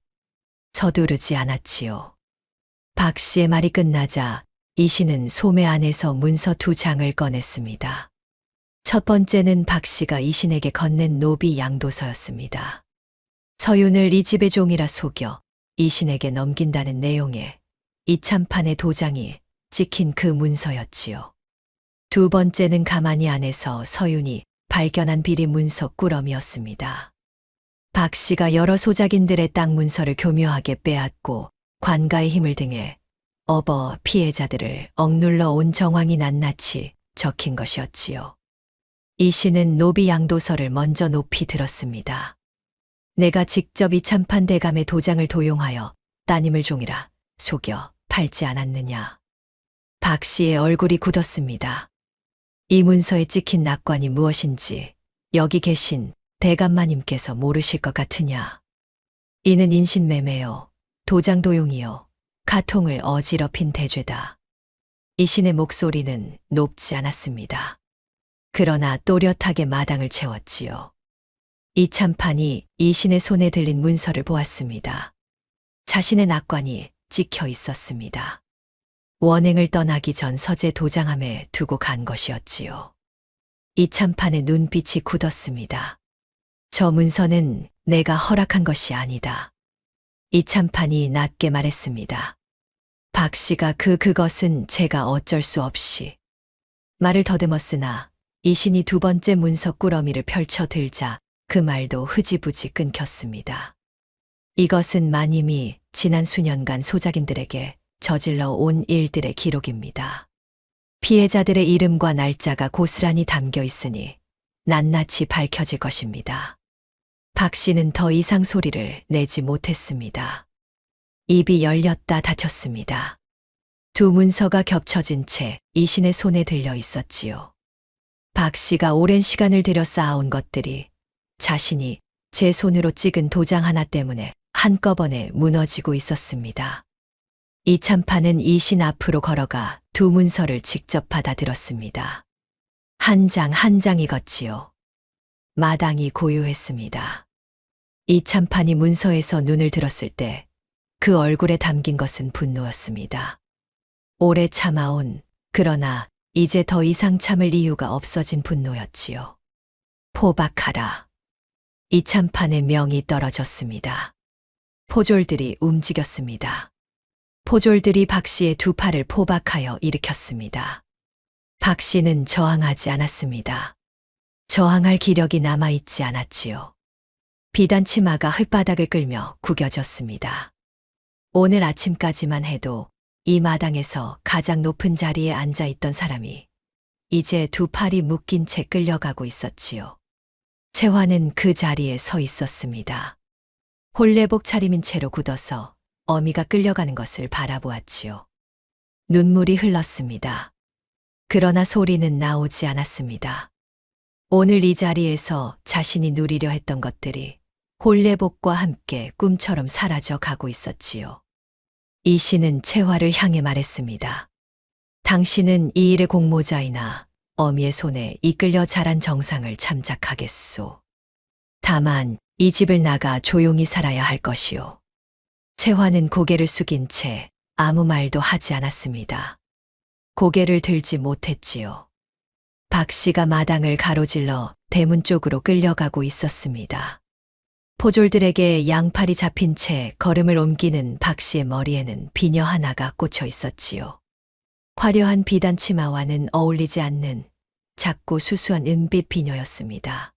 서두르지 않았지요. 박 씨의 말이 끝나자 이신은 소매 안에서 문서 두 장을 꺼냈습니다. 첫 번째는 박 씨가 이신에게 건넨 노비 양도서였습니다. 서윤을 이 집의 종이라 속여 이신에게 넘긴다는 내용의 이참판의 도장이 찍힌 그 문서였지요. 두 번째는 가만히 안에서 서윤이 발견한 비리 문서 꾸러미였습니다. 박 씨가 여러 소작인들의 땅 문서를 교묘하게 빼앗고 관가의 힘을 등에 업어 피해자들을 억눌러 온 정황이 낱낱이 적힌 것이었지요. 이 씨는 노비 양도서를 먼저 높이 들었습니다. 내가 직접 이참판 대감의 도장을 도용하여 따님을 종이라 속여 팔지 않았느냐. 박 씨의 얼굴이 굳었습니다. 이 문서에 찍힌 낙관이 무엇인지 여기 계신 대감마님께서 모르실 것 같으냐. 이는 인신매매요, 도장 도용이요, 가통을 어지럽힌 대죄다. 이 신의 목소리는 높지 않았습니다. 그러나 또렷하게 마당을 채웠지요. 이참판이 이 신의 손에 들린 문서를 보았습니다. 자신의 낙관이 찍혀 있었습니다. 원행을 떠나기 전 서재 도장함에 두고 간 것이었지요. 이참판의 눈빛이 굳었습니다. 저 문서는 내가 허락한 것이 아니다. 이참판이 낮게 말했습니다. 박 씨가 그것은 제가 어쩔 수 없이. 말을 더듬었으나 이신이 두 번째 문서 꾸러미를 펼쳐 들자 그 말도 흐지부지 끊겼습니다. 이것은 마님이 지난 수년간 소작인들에게 저질러 온 일들의 기록입니다. 피해자들의 이름과 날짜가 고스란히 담겨 있으니 낱낱이 밝혀질 것입니다. 박 씨는 더 이상 소리를 내지 못했습니다. 입이 열렸다 닫혔습니다. 두 문서가 겹쳐진 채 이신의 손에 들려 있었지요. 박 씨가 오랜 시간을 들여 쌓아온 것들이 자신이 제 손으로 찍은 도장 하나 때문에 한꺼번에 무너지고 있었습니다. 이참판은 이신 앞으로 걸어가 두 문서를 직접 받아들었습니다. 한 장 한 장 익었지요. 마당이 고요했습니다. 이참판이 문서에서 눈을 들었을 때 그 얼굴에 담긴 것은 분노였습니다. 오래 참아온, 그러나 이제 더 이상 참을 이유가 없어진 분노였지요. 포박하라. 이참판의 명이 떨어졌습니다. 포졸들이 움직였습니다. 포졸들이 박 씨의 두 팔을 포박하여 일으켰습니다. 박 씨는 저항하지 않았습니다. 저항할 기력이 남아있지 않았지요. 비단 치마가 흙바닥을 끌며 구겨졌습니다. 오늘 아침까지만 해도 이 마당에서 가장 높은 자리에 앉아있던 사람이 이제 두 팔이 묶인 채 끌려가고 있었지요. 채화는 그 자리에 서 있었습니다. 홀레복 차림인 채로 굳어서 어미가 끌려가는 것을 바라보았지요. 눈물이 흘렀습니다. 그러나 소리는 나오지 않았습니다. 오늘 이 자리에서 자신이 누리려 했던 것들이 홀레복과 함께 꿈처럼 사라져 가고 있었지요. 이 씨는 채화를 향해 말했습니다. 당신은 이 일의 공모자이나 어미의 손에 이끌려 자란 정상을 참작하겠소. 다만 이 집을 나가 조용히 살아야 할 것이오. 채화는 고개를 숙인 채 아무 말도 하지 않았습니다. 고개를 들지 못했지요. 박 씨가 마당을 가로질러 대문 쪽으로 끌려가고 있었습니다. 포졸들에게 양팔이 잡힌 채 걸음을 옮기는 박 씨의 머리에는 비녀 하나가 꽂혀 있었지요. 화려한 비단 치마와는 어울리지 않는 작고 수수한 은빛 비녀였습니다.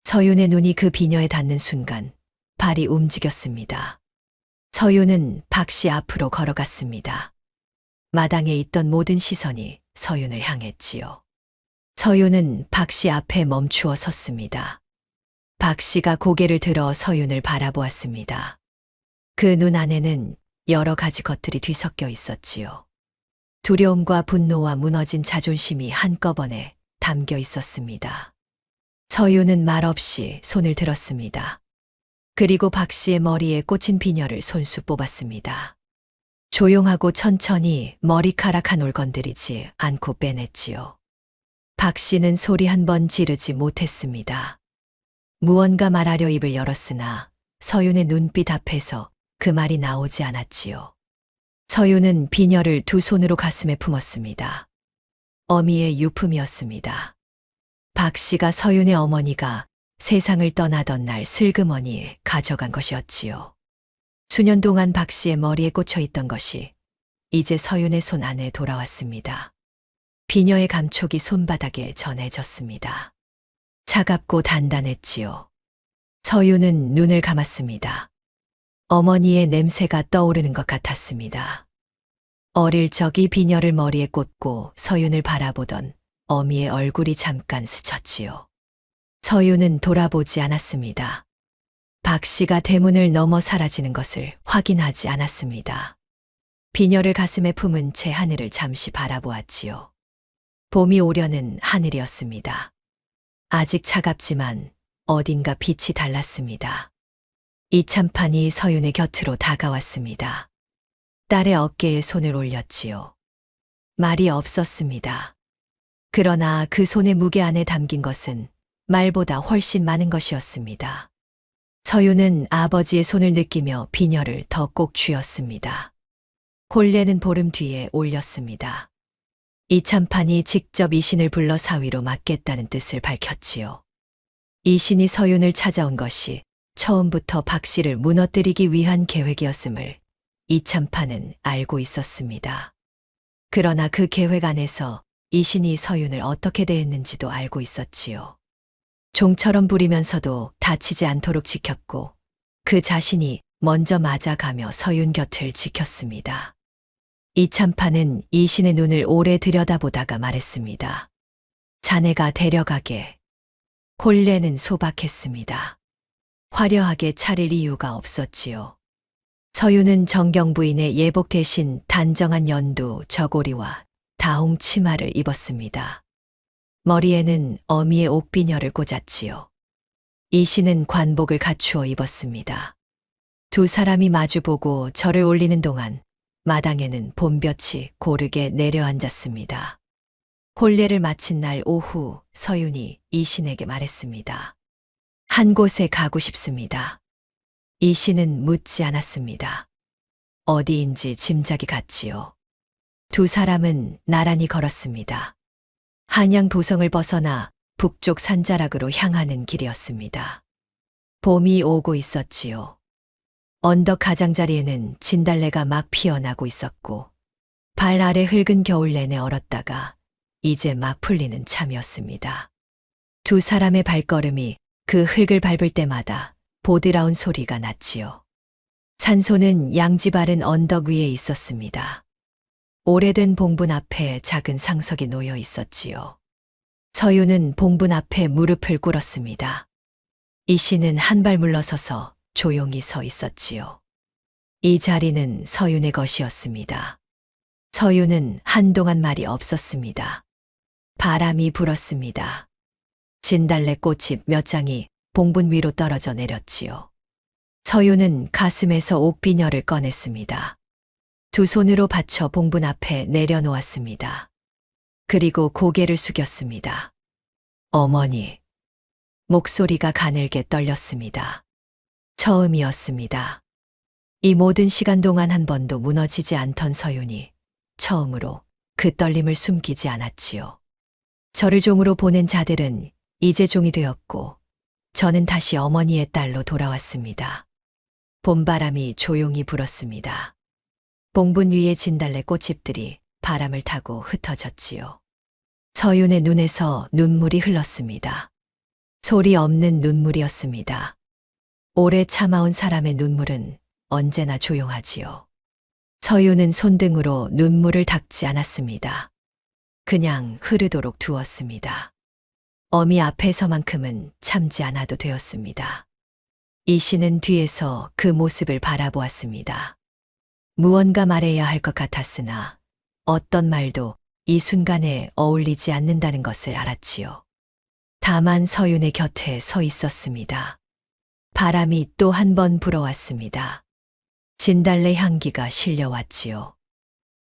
서윤의 눈이 그 비녀에 닿는 순간 발이 움직였습니다. 서윤은 박 씨 앞으로 걸어갔습니다. 마당에 있던 모든 시선이 서윤을 향했지요. 서윤은 박 씨 앞에 멈추어 섰습니다. 박 씨가 고개를 들어 서윤을 바라보았습니다. 그 눈 안에는 여러 가지 것들이 뒤섞여 있었지요. 두려움과 분노와 무너진 자존심이 한꺼번에 담겨 있었습니다. 서윤은 말없이 손을 들었습니다. 그리고 박 씨의 머리에 꽂힌 비녀를 손수 뽑았습니다. 조용하고 천천히 머리카락 한 올 건드리지 않고 빼냈지요. 박 씨는 소리 한 번 지르지 못했습니다. 무언가 말하려 입을 열었으나 서윤의 눈빛 앞에서 그 말이 나오지 않았지요. 서윤은 비녀를 두 손으로 가슴에 품었습니다. 어미의 유품이었습니다. 박 씨가 서윤의 어머니가 세상을 떠나던 날 슬그머니 가져간 것이었지요. 수년 동안 박 씨의 머리에 꽂혀 있던 것이 이제 서윤의 손 안에 돌아왔습니다. 비녀의 감촉이 손바닥에 전해졌습니다. 차갑고 단단했지요. 서윤은 눈을 감았습니다. 어머니의 냄새가 떠오르는 것 같았습니다. 어릴 적 이 비녀를 머리에 꽂고 서윤을 바라보던 어미의 얼굴이 잠깐 스쳤지요. 서윤은 돌아보지 않았습니다. 박 씨가 대문을 넘어 사라지는 것을 확인하지 않았습니다. 비녀를 가슴에 품은 채 하늘을 잠시 바라보았지요. 봄이 오려는 하늘이었습니다. 아직 차갑지만 어딘가 빛이 달랐습니다. 이참판이 서윤의 곁으로 다가왔습니다. 딸의 어깨에 손을 올렸지요. 말이 없었습니다. 그러나 그 손의 무게 안에 담긴 것은 말보다 훨씬 많은 것이었습니다. 서윤은 아버지의 손을 느끼며 비녀를 더 꼭 쥐었습니다. 홀레는 보름 뒤에 올렸습니다. 이참판이 직접 이신을 불러 사위로 맡겠다는 뜻을 밝혔지요. 이신이 서윤을 찾아온 것이 처음부터 박 씨를 무너뜨리기 위한 계획이었음을 이참판은 알고 있었습니다. 그러나 그 계획 안에서 이신이 서윤을 어떻게 대했는지도 알고 있었지요. 종처럼 부리면서도 다치지 않도록 지켰고 그 자신이 먼저 맞아가며 서윤 곁을 지켰습니다. 이참판은 이신의 눈을 오래 들여다보다가 말했습니다. 자네가 데려가게. 홀레는 소박했습니다. 화려하게 차릴 이유가 없었지요. 서윤은 정경 부인의 예복 대신 단정한 연두, 저고리와 다홍 치마를 입었습니다. 머리에는 어미의 옷비녀를 꽂았지요. 이신은 관복을 갖추어 입었습니다. 두 사람이 마주보고 절을 올리는 동안 마당에는 봄볕이 고르게 내려앉았습니다. 혼례를 마친 날 오후 서윤이 이신에게 말했습니다. 한 곳에 가고 싶습니다. 이신은 묻지 않았습니다. 어디인지 짐작이 갔지요. 두 사람은 나란히 걸었습니다. 한양 도성을 벗어나 북쪽 산자락으로 향하는 길이었습니다. 봄이 오고 있었지요. 언덕 가장자리에는 진달래가 막 피어나고 있었고 발 아래 흙은 겨울 내내 얼었다가 이제 막 풀리는 참이었습니다. 두 사람의 발걸음이 그 흙을 밟을 때마다 보드라운 소리가 났지요. 산소는 양지 바른 언덕 위에 있었습니다. 오래된 봉분 앞에 작은 상석이 놓여 있었지요. 서윤은 봉분 앞에 무릎을 꿇었습니다. 이씨는 한 발 물러서서 조용히 서 있었지요. 이 자리는 서윤의 것이었습니다. 서윤은 한동안 말이 없었습니다. 바람이 불었습니다. 진달래 꽃이 몇 장이 봉분 위로 떨어져 내렸지요. 서윤은 가슴에서 옥비녀를 꺼냈습니다. 두 손으로 받쳐 봉분 앞에 내려놓았습니다. 그리고 고개를 숙였습니다. 어머니. 목소리가 가늘게 떨렸습니다. 처음이었습니다. 이 모든 시간 동안 한 번도 무너지지 않던 서윤이 처음으로 그 떨림을 숨기지 않았지요. 저를 종으로 보낸 자들은 이제 종이 되었고 저는 다시 어머니의 딸로 돌아왔습니다. 봄바람이 조용히 불었습니다. 봉분 위의 진달래 꽃잎들이 바람을 타고 흩어졌지요. 서윤의 눈에서 눈물이 흘렀습니다. 소리 없는 눈물이었습니다. 오래 참아온 사람의 눈물은 언제나 조용하지요. 서윤은 손등으로 눈물을 닦지 않았습니다. 그냥 흐르도록 두었습니다. 어미 앞에서만큼은 참지 않아도 되었습니다. 이씨는 뒤에서 그 모습을 바라보았습니다. 무언가 말해야 할 것 같았으나 어떤 말도 이 순간에 어울리지 않는다는 것을 알았지요. 다만 서윤의 곁에 서 있었습니다. 바람이 또 한 번 불어왔습니다. 진달래 향기가 실려왔지요.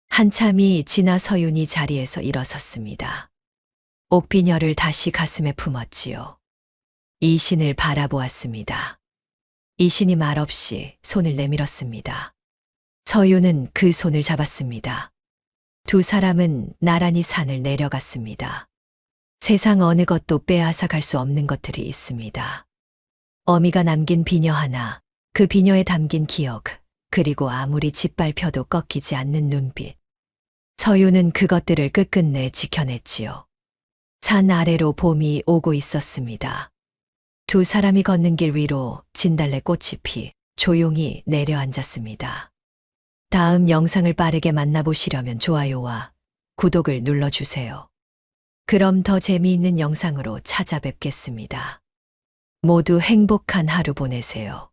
한참이 지나 서윤이 자리에서 일어섰습니다. 옥비녀를 다시 가슴에 품었지요. 이신을 바라보았습니다. 이신이 말없이 손을 내밀었습니다. 서윤은 그 손을 잡았습니다. 두 사람은 나란히 산을 내려갔습니다. 세상 어느 것도 빼앗아 갈 수 없는 것들이 있습니다. 어미가 남긴 비녀 하나, 그 비녀에 담긴 기억, 그리고 아무리 짓밟혀도 꺾이지 않는 눈빛. 서윤은 그것들을 끝끝내 지켜냈지요. 산 아래로 봄이 오고 있었습니다. 두 사람이 걷는 길 위로 진달래 꽃잎이 조용히 내려앉았습니다. 다음 영상을 빠르게 만나보시려면 좋아요와 구독을 눌러주세요. 그럼 더 재미있는 영상으로 찾아뵙겠습니다. 모두 행복한 하루 보내세요.